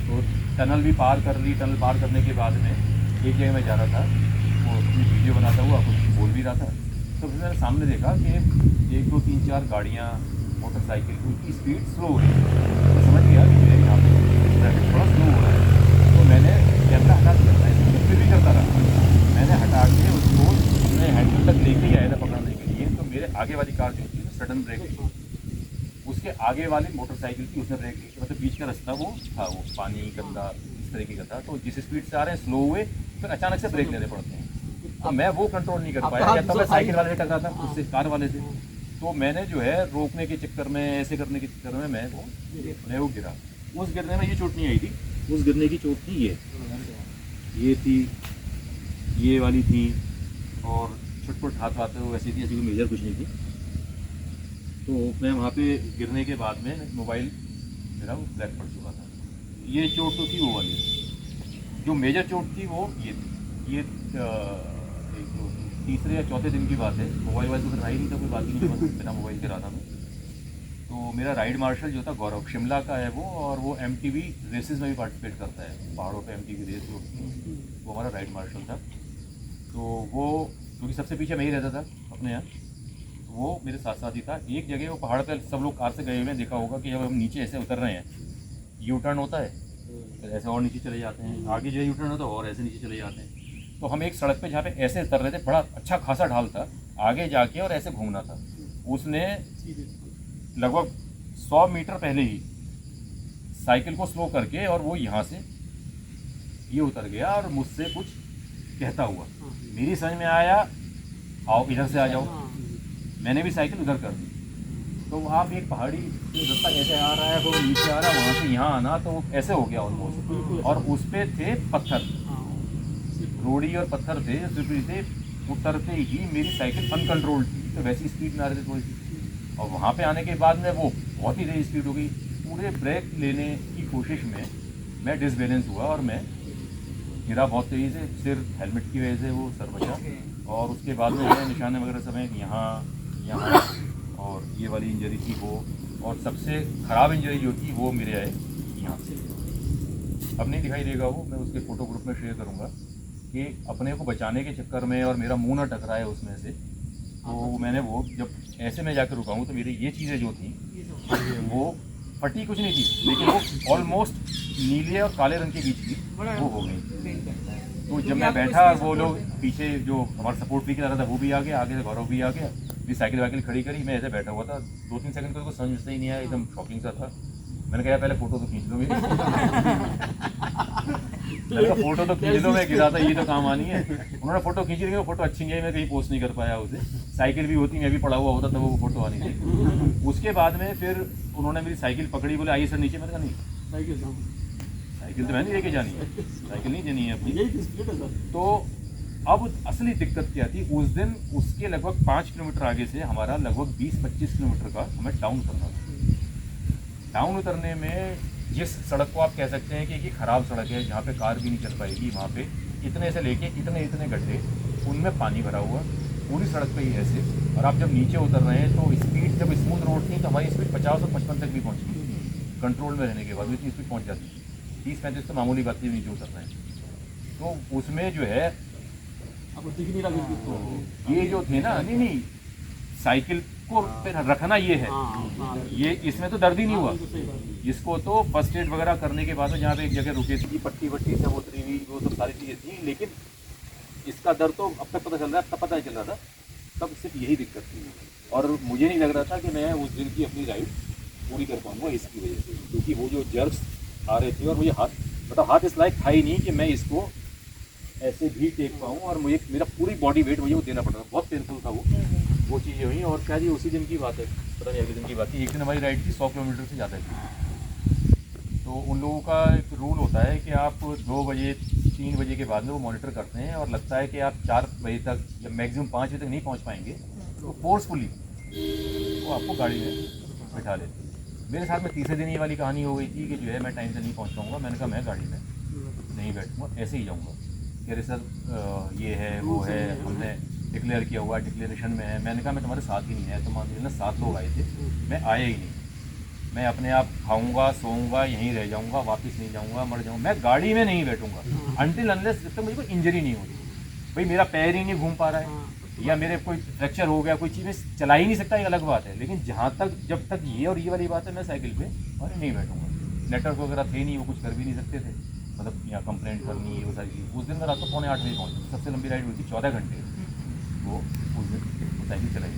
तो टनल भी पार कर ली, टनल पार करने के बाद में एक जगह में जा रहा था, वो अपनी वीडियो बनाता हुआ कुछ बोल भी रहा था, तो फिर मैंने सामने देखा कि 1 2 3 4 गाड़ियाँ, मोटरसाइकिल, उनकी स्पीड स्लो हो रही है। तो समझ गया कि मेरे यहाँ पे ट्रैफिक थोड़ा स्लो हो रहा है, तो मैंने कैमरा हटा दिया था, फिर भी करता रहा, मैंने हटा के उसको अपने हैंडल तक लेके आया था पकड़ने के लिए। तो मेरे आगे वाली कार जो थी सडन ब्रेक ली, उसके आगे वाली मोटरसाइकिल की उसने ब्रेक ली, मतलब बीच का रास्ता वो था, वो पानी गंदा इस तरीके का था, तो जिस स्पीड से आ रहे हैं स्लो हुए, फिर अचानक से ब्रेक लेने पड़ते हैं। तो मैं वो कंट्रोल नहीं कर पाया, या तो मैं साइकिल वाले से टकरा था उससे, कार वाले से, तो मैंने जो है रोकने के चक्कर में, ऐसे करने के चक्कर में मैं वो गिरा। उस गिरने में ये चोट नहीं आई थी, उस गिरने की चोट थी ये थी, ये वाली थी, और छुटपुट हाथ वाते वो ऐसी थी, ऐसी कोई मेजर कुछ नहीं थी। तो मैं वहाँ पे गिरने के बाद में मोबाइल मेरा वो ब्लैक पड़ चुका था। ये चोट तो थी वो वाली, जो मेजर चोट थी वो ये थी। ये एक तीसरे या चौथे दिन की बात है, मोबाइल वाइल तो फिर रहा ही नहीं था, कोई बात ही नहीं, बिना मोबाइल के रहा था मैं। तो मेरा राइड मार्शल जो था गौरव, शिमला का है वो, और वो MTV रेसेस में भी पार्टिसिपेट करता है, पहाड़ों पे MTV रेस जो होती है, वो हमारा राइड मार्शल था। तो वो क्योंकि सबसे पीछे मैं ही रहता था अपने यहाँ, वो मेरे साथ साथ ही था। एक जगह वो पहाड़ पर सब लोग कार से गए हुए हैं, देखा होगा कि जब हम नीचे ऐसे उतर रहे हैं, यू टर्न होता है, फिर ऐसे और नीचे चले जाते हैं, आगे जो है यू टर्न होता है और ऐसे नीचे चले जाते हैं। तो हम एक सड़क पे जहाँ पे ऐसे उतर रहे थे, बड़ा अच्छा खासा ढाल था, आगे जाके और ऐसे घूमना था। उसने लगभग 100 मीटर पहले ही साइकिल को स्लो करके और वो यहाँ से ये उतर गया और मुझसे कुछ कहता हुआ। मेरी समझ में आया, आओ इधर से आ जाओ। मैंने भी साइकिल उधर कर दी। तो आप एक पहाड़ी से रास्ता ऐसे आ रहा है, वो नीचे आ रहा है, वहाँ से यहाँ आना, तो ऐसे हो गया ऑलमोस्ट। और उस पे थे पत्थर, रोड़ी और पत्थर थे, स्लिपरी थे। उतरते ही मेरी साइकिल अनकंट्रोल्ड थी, तो वैसी स्पीड में आ रहे थे थोड़ी सी। और वहाँ पे आने के बाद में वो बहुत ही तेज स्पीड हो गई। पूरे ब्रेक लेने की कोशिश में मैं डिसबैलेंस हुआ और मैं गिरा बहुत तेज़ी से। सिर्फ हेलमेट की वजह से वो सर बचा। और उसके बाद में मेरे निशाने वगैरह समेत यहाँ और ये वाली इंजरी थी वो। और सबसे ख़राब इंजरी जो थी वो मेरे आए यहाँ से। अब नहीं दिखाई देगा वो, मैं उसके फ़ोटो ग्रुप में शेयर करूँगा कि अपने को बचाने के चक्कर में और मेरा मुंह ना टकराए उसमें से, तो मैंने वो जब ऐसे में जाकर रुका हूँ तो मेरी ये चीज़ें जो थी वो फटी कुछ नहीं थी, लेकिन वो ऑलमोस्ट नीले और काले रंग के बीच की वो हो गई। तो जब मैं बैठा, वो लोग पीछे जो हमारा सपोर्ट भी कर रहा था वो भी आ गया, आगे से गौरव भी आ गया। मेरी साइकिल वाइकिल खड़ी करी, मैं ऐसे बैठा हुआ था। 2-3 सेकंड को समझ में ही नहीं आया, एकदम शॉकिंग सा था। मैंने कहा पहले फ़ोटो तो खींच लो मेरी। मैंने कहा फ़ोटो तो खींच लो, मैं गिरा था, ये तो काम आनी है। उन्होंने फ़ोटो खींच ली, वो फ़ोटो अच्छी नहीं है, मैं कहीं पोस्ट नहीं कर पाया उसे। साइकिल भी होती, मैं भी पड़ा हुआ होता तो वो फ़ोटो आनी थी। उसके बाद में फिर उन्होंने मेरी साइकिल पकड़ी, बोले आइए सर नीचे। मैंने कहा नहीं, साइकिल तो मैं नहीं लेके जानी है, साइकिल नहीं देनी है अपनी। तो अब असली दिक्कत क्या थी, उस दिन उसके लगभग 5 किलोमीटर आगे से हमारा लगभग 20-25 किलोमीटर का हमें डाउन करना था। डाउन उतरने में जिस सड़क को आप कह सकते हैं कि ख़राब सड़क है, जहाँ पे कार भी नहीं चल पाएगी, वहाँ पे इतने से लेके इतने गड्ढे, उनमें पानी भरा हुआ पूरी सड़क पे ही ऐसे। और आप जब नीचे उतर रहे हैं तो स्पीड, जब स्मूथ रोड थी तो हमारी स्पीड 50 और 55 तक भी पहुँची। कंट्रोल में रहने के बाद इतनी स्पीड पहुँच जाती है। 30-35 तो मामूली बात थी नीचे उतर रहे हैं। तो उसमें जो है तो ये जो थे ना, नहीं साइकिल को रखना ये है, ये इसमें तो दर्द ही नहीं हुआ। इसको तो फर्स्ट एड वगैरह करने के बाद में जहाँ पे एक जगह रुके थी, पट्टी वट्टी सब उतरी हुई, वो सब सारी चीज़ें थी। लेकिन इसका दर्द तो अब तक पता चल रहा है, तब पता नहीं चल रहा था। तब सिर्फ यही दिक्कत थी। और मुझे नहीं लग रहा था कि मैं उस दिन की अपनी राइड पूरी कर पाऊँगा इसकी वजह से, क्योंकि वो जो जर्क्स आ रहे थे और मुझे हाथ इस लायक था ही नहीं कि मैं इसको ऐसे भी टेक पाऊँ। और मुझे मेरा पूरी बॉडी वेट मुझे वो देना पड़ रहा था, बहुत पेनफुल था वो चीज़ें हुई। और क्या जी उसी दिन की बात है, पता नहीं अगले दिन की बात थी। एक दिन हमारी राइड थी 100 किलोमीटर से ज़्यादा की। तो उन लोगों का एक रूल होता है कि आप 2 बजे 3 बजे के बाद में वो मॉनिटर करते हैं, और लगता है कि आप 4 बजे तक या मैक्सिमम 5 बजे तक नहीं पहुँच पाएंगे, तो फोर्सफुली वो आपको गाड़ी में बिठा लेते। मेरे साथ में तीसरे दिन ये वाली कहानी हो गई थी कि जो है मैं टाइम से नहीं पहुँच पाऊँगा। मैंने कहा मैं गाड़ी में नहीं बैठूँगा, ऐसे ही जाऊँगा। कह रहे सर ये है वो है, हमने डिक्लेयर किया हुआ, डिक्लेरेशन में है। मैंने कहा मैं तुम्हारे साथ ही नहीं है, तुम्हारे ना 7 लोग आए थे, मैं आया ही नहीं। मैं अपने आप खाऊंगा, सोऊंगा, यहीं रह जाऊंगा, वापस नहीं जाऊंगा, मर जाऊंगा, मैं गाड़ी में नहीं बैठूंगा अनटिल अनलेस जब तक मुझे कोई इंजरी नहीं होती। भाई मेरा पैर ही नहीं घूम पा रहा है या मेरे कोई फ्रैक्चर हो गया, कोई चीज़ में चला ही नहीं सकता, ये अलग बात है। लेकिन जब तक ये और ये वाली बात है, मैं साइकिल पे और नहीं बैठूंगा। नेटवर्क वगैरह थे नहीं, वो कुछ कर भी नहीं सकते थे, मतलब यहाँ कंप्लेंट करनी है वो सारी चीज़। उस दिन मैं रात को 7:45 बजे पहुँचा। सबसे लंबी राइड हुई थी 14 घंटे वो उस दिन वो साइकिल चलाई।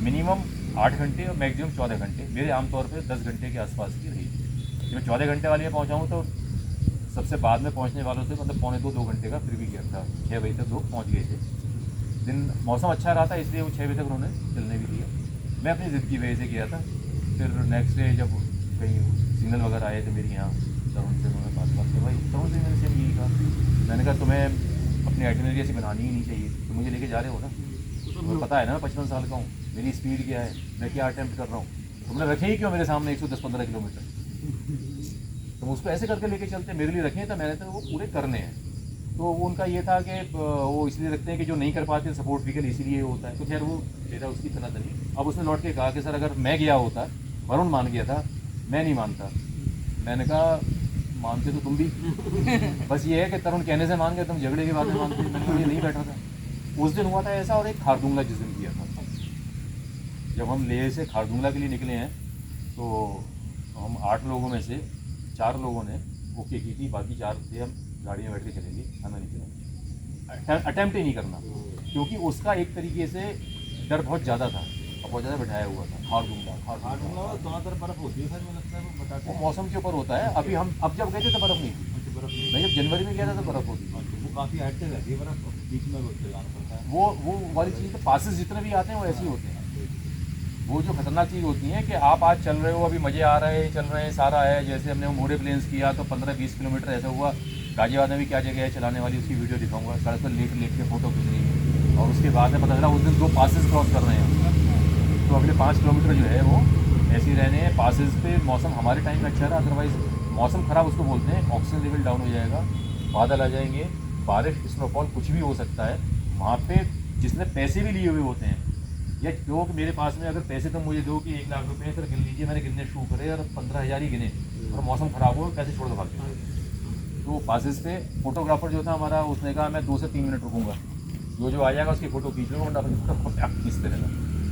मिनिमम 8 घंटे और मैक्सिमम 14 घंटे, मेरे आमतौर पे 10 घंटे के आसपास की रही। जब मैं 14 घंटे वाले में पहुँचा हूँ तो सबसे बाद में पहुँचने वालों से मतलब 1.25-2 घंटे का फिर भी गया था। 6 बजे तक लोग पहुँच गए थे। दिन मौसम अच्छा रहा था, इसलिए वो 6 बजे तक उन्होंने चलने भी दिया। मैं अपनी ज़िद की वजह से गया था। फिर नेक्स्ट डे जब कहीं सिग्नल वगैरह आए थे मेरे यहाँ, तरुण से उन्होंने बात किया। भाई तरुण से मैंने सेम यही कहा, मैंने कहा तुम्हें अपनी आइटिनरी ऐसी बनानी ही नहीं चाहिए, तुम मुझे लेके जा रहे हो ना, तुम्हें पता है ना मैं 55 साल का हूँ, मेरी स्पीड क्या है, मैं क्या अटैम्प्ट कर रहा हूँ, तुमने रखे ही क्यों मेरे सामने 110-15 किलोमीटर। तुम उसको ऐसे करके लेके चलते, मेरे लिए रखे तो मैंने तो वो पूरे करने हैं। तो वो उनका ये था कि वो इसलिए रखते हैं कि जो नहीं कर पाते सपोर्ट व्हीकल इसीलिए होता है। तो खैर वो मेरा उसकी तरह नहीं। अब उसने लौट के कहा कि सर अगर मैं गया होता, वरुण मान गया था, मैं नहीं मानता। मैंने कहा मानते तो तुम भी, बस ये है कि तरुण कहने से मान गए, तुम झगड़े के बाद में मानते। मैंने कहा ये नहीं बैठा था। उस दिन हुआ था ऐसा। और एक खारदुंगला जिस दिन किया था, जब हम लेह से खारदुंगला के लिए निकले हैं तो हम 8 लोगों में से 4 लोगों ने ओके की थी, बाकी 4 थे हम गाड़ी में बैठ के चलेंगे, हमें नहीं चलेंगे, अटैम्प्ट ही नहीं करना। क्योंकि उसका एक तरीके से डर बहुत ज़्यादा था और बहुत ज़्यादा बिठाया हुआ था, खारदुंगा दोनों तरफ बर्फ होती है सर, मुझे लगता है वो बताते वो मौसम के ऊपर होता है। अभी हम अब जब गए थे तो बर्फ़ नहीं थी, बर्फ मैं जब जनवरी में गया था तो बर्फ़ होती थी। वो काफ़ी हाइट से रहती है बर्फ, बीच में जाना पड़ता है। वो वाली चीज़ तो पासेस जितने भी आते हैं वो ऐसे ही होते हैं। वो जो खतरनाक चीज़ होती है कि आप आज चल रहे हो, अभी मज़े आ रहे हैं, चल रहे हैं, सारा है। जैसे हमने मोरे प्लेन्स किया तो 15-20 किलोमीटर ऐसा हुआ। गाजियाबाद में भी क्या जगह है चलाने वाली, उसकी वीडियो दिखाऊंगा। सड़क पर लेट के फ़ोटो खींच रही है और उसके बाद में पता चला उस दिन 2 पासेस क्रॉस कर रहे हैं। तो अगले 5 किलोमीटर जो है वो ऐसे ही रहने हैं पासेस पे। मौसम हमारे टाइम में अच्छा रहा, अदरवाइज़ मौसम ख़राब उसको बोलते हैं। ऑक्सीजन लेवल डाउन हो जाएगा, बादल आ जाएंगे, बारिश, स्नोफॉल कुछ भी हो सकता है वहाँ पे। जिसने पैसे भी लिए हुए होते हैं या लोग मेरे पास में, अगर पैसे तो मुझे दो कि 1 लाख रुपए सर गिन लीजिए, मैंने गिनने शुरू करे और 15,000 ही गिने और मौसम ख़राब हो, कैसे छोड़ दो भाग के। तो पासेस पे फोटोग्राफर जो था हमारा, उसने कहा मैं 2 से 3 मिनट रुकूंगा, जो आ जाएगा उसकी फ़ोटो खींच लो, वरना खींचते रहना।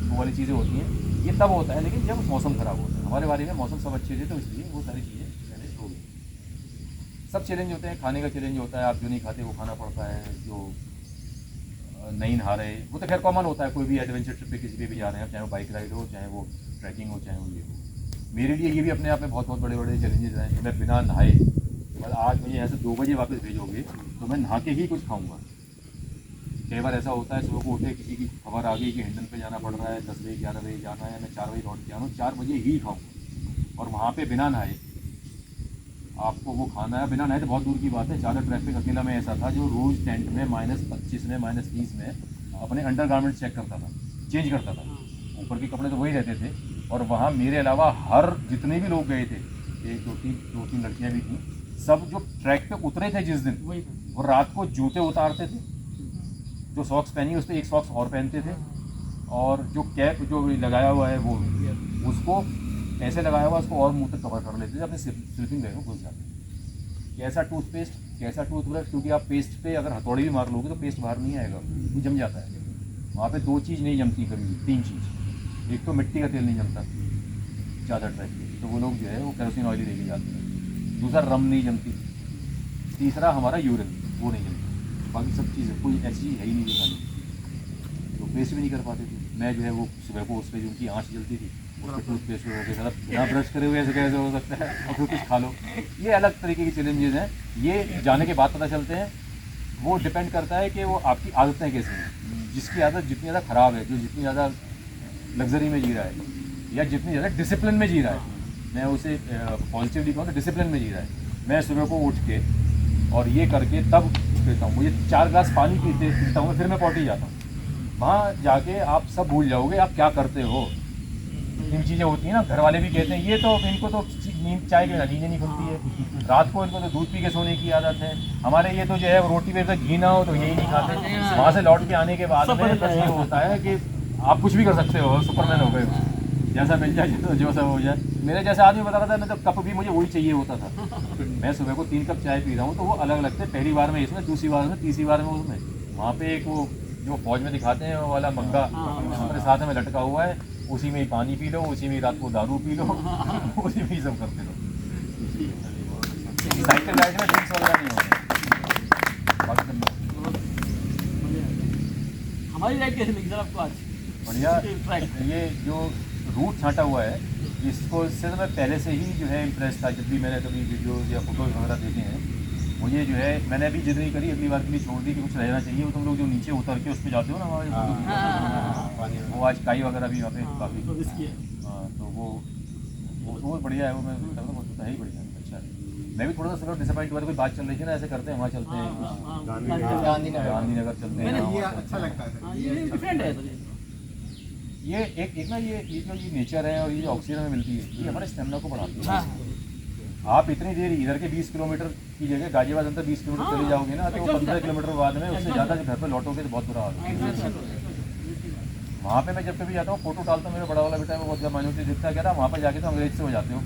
वो वाली चीज़ें होती हैं, ये तब होता है लेकिन जब मौसम ख़राब होता है। हमारे बारे में मौसम सब अच्छे थे तो इसलिए वो सारी चीज़ें मैनेज हो गई। सब चैलेंज होते हैं, खाने का चैलेंज होता है, आप जो नहीं खाते वो खाना पड़ता है। जो नहीं नहा रहे वो तो खैर कॉमन होता है, कोई भी एडवेंचर ट्रिप पे किसी पे भी जा रहे हैं, चाहे वो बाइक राइड हो, चाहे वो ट्रैकिंग हो, चाहे वो ये हो। मेरे लिए ये भी अपने आप में बहुत बड़े चैलेंजेस हैं कि मैं बिना नहाए, मतलब आज मुझे यहाँ से 2 बजे वापस भेजोगे तो मैं नहा के ही कुछ खाऊँगा। कई बार ऐसा होता है सुबह को उठे, किसी की खबर आ गई कि हिंडन पे जाना पड़ रहा है, 10 बजे 11 बजे जाना है, मैं 4 बजे लौट के आ रहा हूँ, 4 बजे ही खाऊँगा। और वहाँ पे बिना नहाए आपको वो खाना है, बिना नहाए तो बहुत दूर की बात है। ज़्यादा ट्रैफिक अकेला में ऐसा था जो रोज़ टेंट में -25 में -20 में अपने अंडर गारमेंट चेक करता था, चेंज करता था। ऊपर के कपड़े तो वही रहते थे और वहाँ मेरे अलावा हर जितने भी लोग गए थे, 1 2 3 लड़कियाँ भी थीं, सब जो ट्रैक पे उतरे थे जिस दिन, वो रात को जूते उतारते थे, जो सॉक्स पहनी उस पर 1 सॉक्स और पहनते थे, और जो कैप जो लगाया हुआ है वो उसको ऐसे लगाया हुआ उसको और मुंह तक कवर कर लेते थे, अपने स्लीपिंग बैग में घुस जाते। कैसा टूथपेस्ट, कैसा टूथब्रश, क्योंकि आप पेस्ट पे अगर हथौड़ी भी मार लोगे तो पेस्ट बाहर नहीं आएगा, वो जम जाता है। वहाँ पे 2 चीज़ नहीं जमती कभी, 3 चीज़। एक तो मिट्टी का तेल नहीं जमता ज़्यादा ट्रैक पे, तो वो लोग जो है वो केरोसिन ऑयल ही लेके जाते हैं। दूसरा रम नहीं जमती, तीसरा हमारा यूरिन वो नहीं जमता। बाकी सब चीज़ें कोई ऐसी चीज़ है ही नहीं दिखानी, तो पेस्ट भी नहीं कर पाते थे। मैं जो है वो सुबह को उस पर जो उनकी आँच जलती थी उस पर टूथपेस्ट हो गया, सारा बिना ब्रश करे हुए ऐसे कैसे हो सकता है, और फिर कुछ खा लो। ये अलग तरीके के चैलेंजेस हैं, ये जाने के बाद पता चलते हैं। वो डिपेंड करता है कि वो आपकी आदतें कैसी हैं। जिसकी आदत जितनी ज़्यादा ख़राब है, जो जितनी ज़्यादा लग्जरी में जी रहा है या जितनी ज़्यादा डिसिप्लिन में जी रहा है, मैं उसे पॉजिटिवली कहूँ तो डिसिप्लिन में जी रहा है। मैं सुबह को उठ के और ये करके तब पीता हूँ, मुझे 4 ग्लास पानी पीता हूँ, फिर मैं पॉटी जाता हूँ। वहाँ जाके आप सब भूल जाओगे आप क्या करते हो। इन चीज़ें होती हैं ना, घर वाले भी कहते हैं ये तो इनको तो नींद, चाय के बिना नींद नहीं खुलती है, रात को इनको तो दूध पी के सोने की आदत है। हमारे ये तो जो है रोटी पे घी ना हो तो यही नहीं खाते। वहाँ से लौट के आने के बाद में बस ये होता है कि आप कुछ भी कर सकते हो, सुपरमैन हो गए, जैसा मिल जाए जो सा हो जाए। मेरे जैसा आदमी बता रहा था, मैं तो कप भी मुझे वही चाहिए होता था। मैं सुबह को 3 कप चाय पी रहा हूँ तो वो अलग अलग थे, पहली बार में इसमें, दूसरी बार में, तीसरी बार में उसमें। वहाँ पे एक वो जो फौज में दिखाते हैं वो वाला मग्गा हमारे साथ में लटका हुआ है, उसी में ही पानी पी लो, उसी में ही रात को दारू पी लो, उसी में ही सब करते लो। साइकिल राइड में ड्रिंक्स वगैरह नहीं होते। हमारी राइड कैसे लगी सर आपको आज? बढ़िया। ये जो रूट छांटा हुआ है इसको, इससे तो मैं पहले से ही जो है इम्प्रेस था। जब भी मैंने कभी वीडियोज़ या फोटोज़ वगैरह देखे हैं, मुझे जो है मैंने अभी जिद नहीं करी, अगली बार के लिए छोड़ दी कि कुछ रहना चाहिए। वो तुम लोग जो नीचे उतर के उस पर जाते हो ना हमारे, वो आज काई वगैरह भी वहाँ पे काफ़ी, हाँ, तो वो बढ़िया है। वो मैं तो है ही बढ़िया, अच्छा है। मैं भी थोड़ा सा डिसअपॉइंट हुआ, कोई बात चल रही थी ना, ऐसे करते हैं वहाँ चलते हैं, गांधीनगर चलते हैं, अच्छा लगता है। डिफरेंट है ये एक ना ये जो ये नेचर है और ये जो ऑक्सीजन में मिलती है, ये हमारे स्टेमिना को बढ़ाती है। आप इतनी देर इधर के 20 किलोमीटर की जगह गाजियाबाद अंदर 20 किलोमीटर चले जाओगे ना, तो 15 किलोमीटर बाद में उससे ज़्यादा घर पे लौटोगे तो बहुत बुरा हाल है। वहाँ पे मैं जब कभी जाता हूँ फोटो डालता हूँ, मेरा बड़ा वाला बेटा है वो बहुत माइन्यूटली दिखता है, वहाँ पर जाके तो अंग्रेज से हो जाते हो।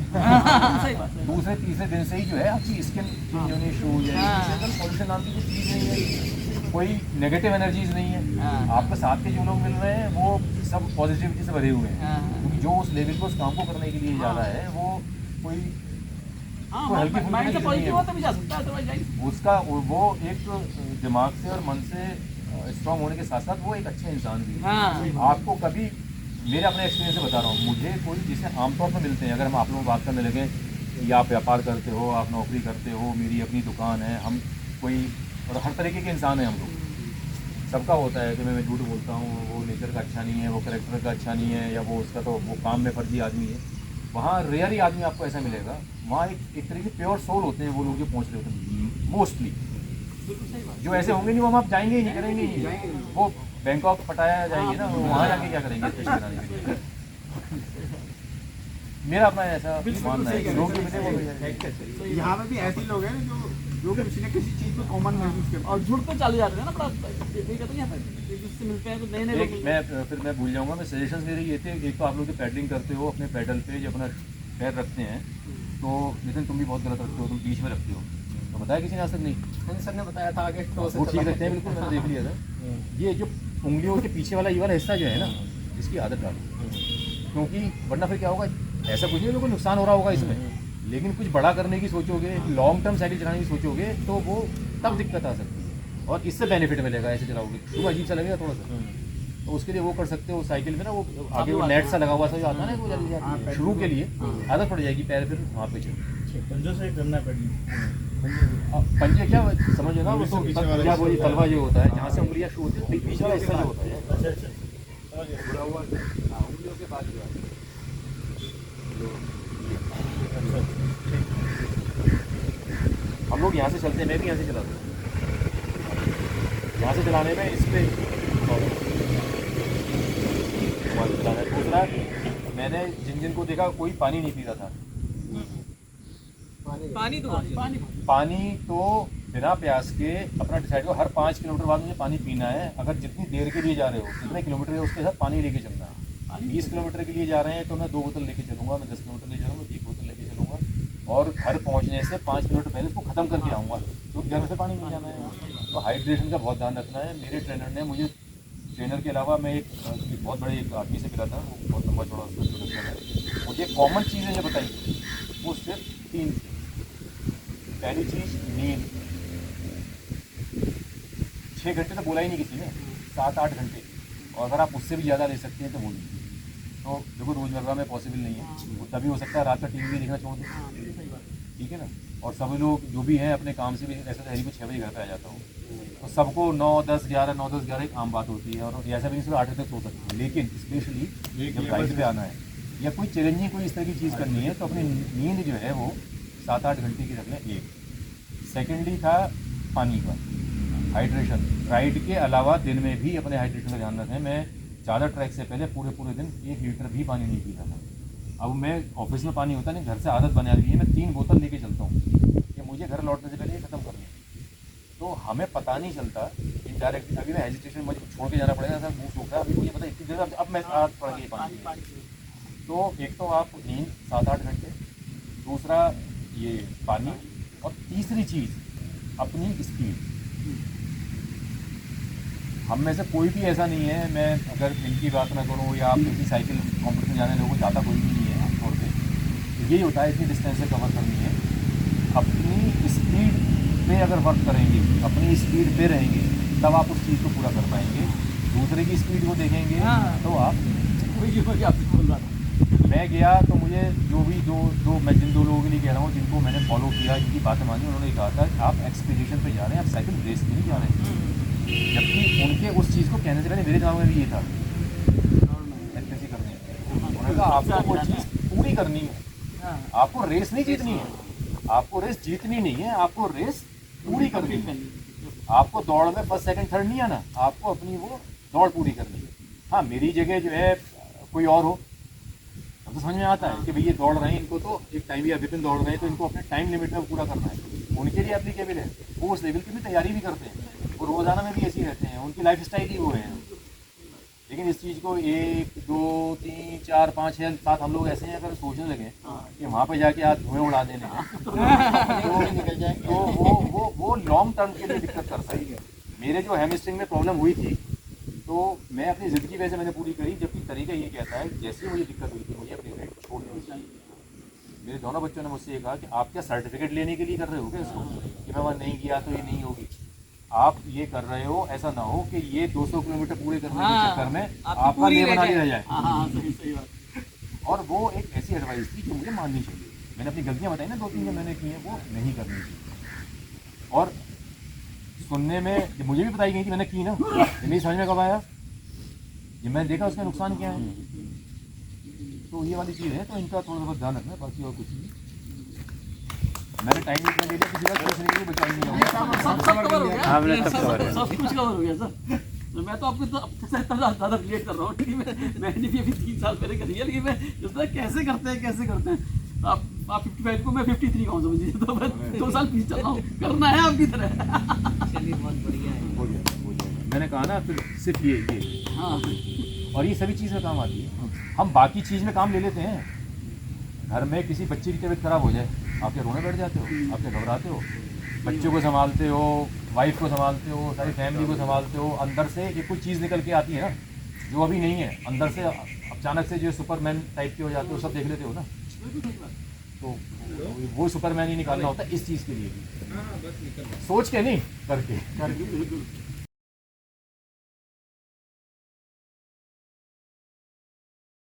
दूसरे तीसरे दिन से ही जो है आपकी स्किन चेंज होनी शुरू हो जाएगी। पॉल्यूशन नाम की कोई चीज़ नहीं है, कोई नेगेटिव एनर्जीज नहीं है। आपके साथ के जो लोग मिल रहे हैं वो सब पॉजिटिविटी से भरे हुए हैं, क्योंकि जो उस लेवल को उस काम को करने के लिए जा रहा है वो कोई हल्की फुल्की उसका वो एक दिमाग से और मन से स्ट्रांग होने के साथ साथ वो एक अच्छे इंसान भी है। आपको कभी मेरे अपने एक्सपीरियंस से बता रहा हूँ, मुझे कोई जिससे आमतौर पर मिलते हैं, अगर हम आप लोगों को बात करने लगे कि आप व्यापार करते हो, आप नौकरी करते हो, मेरी अपनी दुकान है, हम कोई और हर तरीके के इंसान हैं हम लोग, सबका होता है कि मैं झूठ बोलता हूँ, वो नेचर का अच्छा नहीं है, वो करेक्टर का अच्छा नहीं है, या वो उसका तो वो काम में फर्जी आदमी है। वहाँ रेयर ही आदमी आपको ऐसा मिलेगा, वहाँ एक तरीके से प्योर सोल होते हैं वो लोग जो पहुँच रहे होते हैं मोस्टली। जो ऐसे होंगे नहीं वो हम आप जाएंगे ही नहीं, करेंगे ही नहीं। वो बैंकॉक पटाया जाएंगे ना, वो वहाँ जाके क्या करेंगे स्पेशल कराने के लिए। मेरा अपना ऐसा मानना है कि लोग जो मिले वो मिल जाएंगे। यहाँ पे भी ऐसे लोग हैं जो किसी न किसी चीज़ को कॉमन महसूस करते और जुड़ते चले जाते हैं ना, बड़ा ये कहते हैं यहाँ पे जिससे मिलते हैं तो नए नए लोग। फिर मैं भूल जाऊंगा, मैं सजेशंस मेरे ये थे, एक तो आप लोग जो पैडलिंग करते हो अपने पैडल पे जो अपना पैर रखते हैं, तो नितिन तुम भी बहुत गलत रखते हो, तुम बीच में रखते हो, तो बताया किसी ने आज तक नहीं? सर ने बताया था आगे तो वो ठीक रखते हैं बिल्कुल, मैंने देख लिया था। ये जो उंगलियों के पीछे वाला ये वाला हिस्सा जो है ना, इसकी आदत डालो, क्योंकि वरना फिर क्या होगा, ऐसा कुछ नहीं, कोई नुकसान हो रहा होगा इसमें, लेकिन कुछ बड़ा करने की सोचोगे, लॉन्ग टर्म साइकिल चलाने की सोचोगे, तो वो तब दिक्कत आ सकती है, और इससे बेनिफिट मिलेगा ऐसे चलाओगे, तो अजीब सा लगेगा थोड़ा सा। तो उसके लिए वो कर सकते हो, साइकिल में ना वो आगे वो नेट सा लगा हुआ सा जो आता है ना, वो जल्दी जाती है, शुरू के लिए आदत पड़ जाएगी, पैर फिर वहाँ पे चलो पंजों से करना पड़ेगी। पंजे क्या समझो ना, वो तो क्या वो तलवा जो होता है, जहाँ से उंगलियाँ शुरू होती है, बीच वाला हिस्सा जो होता है, जुड़ा हुआ उंगलियों के बाद जो है। हम लोग यहाँ से चलते हैं, मैं भी यहाँ से चलाता हूँ, यहाँ से चलाने में इस पे चलाना है। दूसरा, मैंने जिन को देखा कोई पानी नहीं पीता था, पानी तो बिना प्यास के अपना डिसाइड करो, हर 5 किलोमीटर बाद मुझे पानी पीना है। अगर जितनी देर के लिए जा रहे हो, जितने किलोमीटर है उसके साथ पानी लेके चलना है। 20 किलोमीटर के लिए जा रहे हैं तो मैं 2 बोतल लेके चलूँगा, मैं 10 किलोमीटर ले जा रहा हूँ 1 बोतल लेके चलूँगा, और घर पहुँचने से 5 किलोमीटर पहले उसको ख़त्म करके आऊँगा, क्योंकि घर से पानी मिल जाना है। तो हाइड्रेशन का बहुत ध्यान रखना है। मेरे ट्रेनर ने मुझे, ट्रेनर के अलावा मैं एक बहुत बड़े एक आदमी से मिला था, वो बहुत लंबा चौड़ा उसका है, मुझे कॉमन चीज़ें जो बताई वो सिर्फ 3 थी। पहली चीज़ नींद, 6 घंटे तो बोला ही नहीं किसी ने, 7-8 घंटे, और अगर आप उससे भी ज़्यादा ले सकते हैं तो वो लीजिए। तो देखो रोज़मर्रा में पॉसिबल नहीं है, वो तभी हो सकता है रात का टीवी भी देखना छोड़ दें, ठीक है ना। और सभी लोग जो भी हैं अपने काम से भी, ऐसा तहरीर को 6 बजे घर पे आ जाता हूँ, तो सबको 9-10-11 9-10-11 एक आम बात होती है, और ऐसा भी नहीं सिर्फ 8 बजे तक सो सकते हैं। लेकिन स्पेशली जब राइड पे आना है या कोई चैलेंजिंग कोई इस तरह की चीज़ करनी है, तो अपनी नींद जो है वो 7-8 घंटे की रख लें। एक सेकेंडली था पानी का हाइड्रेशन, राइड के अलावा दिन में भी अपने हाइड्रेशन का ध्यान रखें। मैं ज़्यादा ट्रैक से पहले पूरे दिन 1 लीटर भी पानी नहीं पीता था। अब मैं ऑफिस में पानी होता नहीं, घर से आदत बना ली है, मैं 3 बोतल लेके चलता हूँ कि मुझे घर लौटने से पहले ये ख़त्म करनी है। तो हमें पता नहीं चलता इनडायरेक्टली, अभी मैं हेजिटेशन मुझे छोड़ के जाना पड़ेगा, सर मुँह सूख रहा है, अभी मुझे पता इतनी देर अब मैं आदत पड़ गई पानी। तो एक तो आप नींद 7-8 घंटे, दूसरा ये पानी, और तीसरी चीज़ अपनी स्पीड। हम में से कोई भी ऐसा नहीं है, मैं अगर इनकी बात ना करूँ या आप किसी साइकिल कॉम्पिटिशन जाने लोगों को जाता कोई भी नहीं है छोड़ के, यही होता है इतनी डिस्टेंस से कवर करनी है। अपनी स्पीड पे अगर वर्क करेंगे, अपनी स्पीड पे रहेंगे, तब आप उस चीज़ को पूरा कर पाएंगे। दूसरे की स्पीड को देखेंगे तो आप मैं गया तो मुझे मैं जिन 2 लोगों के लिए कह रहा हूँ जिनको मैंने फॉलो किया, जिनकी बातें मानी, उन्होंने कहा था कि आप एक्सपीडिशन पे जा रहे हैं, आप साइकिल रेस पे नहीं जा रहे हैं। जबकि उनके उस चीज़ को कहने से पहले मेरे दिमाग में भी ये था ऐसे करने, उन्होंने कहा आपको वो चीज़ पूरी करनी है, आपको रेस नहीं जीतनी है, आपको रेस जीतनी नहीं है, आपको रेस पूरी करनी है। आपको दौड़ में 1st 2nd 3rd नहीं आना, आपको अपनी वो दौड़ पूरी करनी है। हाँ, मेरी जगह जो है कोई और हो तो समझ में आता है कि भाई ये दौड़ रहे हैं, इनको तो एक टाइम या विपिन दौड़ रहे हैं तो इनको अपने टाइम लिमिट में पूरा करना है, उनके लिए एप्लीकेबल है। वो उस लेवल की भी तैयारी भी करते हैं, वो रोज़ाना में भी ऐसे ही रहते हैं, उनकी लाइफ स्टाइल ही वो है। लेकिन इस चीज़ को 1 2 3 4 5 6 7 हम लोग ऐसे हैं, अगर सोचने लगे कि वहाँ पर जाके आज धुएँ उड़ा देने तो वो लॉन्ग टर्म के लिए दिक्कत करता है। मेरे जो हैमस्ट्रिंग में प्रॉब्लम हुई थी, तो मैं अपनी ज़िंदगी वैसे मैंने पूरी करी, जबकि तरीका ये कहता है जैसे मुझे दिक्कत हुई थी मुझे अपनी राइड छोड़ देनी चाहिए। मेरे दोनों बच्चों ने मुझसे ये कहा कि आप क्या सर्टिफिकेट लेने के लिए कर रहे हो क्या इसको, कि मैं वहाँ नहीं गया तो ये नहीं होगी। आप ये कर रहे हो, ऐसा ना हो कि ये 200 किलोमीटर पूरे करने के हाँ, चक्कर में आपकी आपका पूरी ले रह बना जाए। रह जाए। हाँ सही सही बात। और वो एक ऐसी एडवाइस थी जो मुझे माननी चाहिए। मैंने अपनी गलतियां बताई ना 2-3 जो मैंने की हैं, वो नहीं करनी चाहिए। और सुनने में जब मुझे भी बताई गई कि मैंने की ना, ये मेरी समझ में कब आया, ये मैंने देखा उसका नुकसान क्या है। तो ये वाली चीज़ है, तो इनका थोड़ा बहुत ध्यान रखना, बाकी और कुछ नहीं। मैंने टाइम इतना ले लिया, किसी का सोचने के लिए बचाई नहीं होगा। सब कवर हो गया। हमने सब cover कर सब कुछ कवर हो गया सर। तो मैं तो आपको तो अब से इतना ज़्यादा रिलेट कर रहा हूँ कि मैंने भी अभी 3 साल पहले करी है, लेकिन मैं जितना कैसे करते हैं आप 55 को मैं 53 कहूँ समझिए, तो मैं 2 साल पीछे चल रहा हूँ, करना है आपकी तरह। चलिए बहुत बढ़िया है। हो जाएगा। मैंने कहा ना, फिर सिर्फ ये हाँ और ये सभी चीज़ में काम आती है। हम बाकी चीज़ में काम ले लेते हैं। घर में किसी बच्चे की तबीयत खराब हो जाए, आप क्या रोने बैठ जाते हो, आप क्या घबराते हो, बच्चों को संभालते हो, वाइफ को संभालते हो, सारी फैमिली को संभालते हो। अंदर से एक कोई चीज़ निकल के आती है ना, जो अभी नहीं है, अंदर से अचानक से जो सुपरमैन टाइप के हो जाते हो, सब देख लेते हो ना। तो वो सुपरमैन ही निकालना होता है इस चीज़ के लिए भी, सोच के नहीं, करके। बिल्कुल।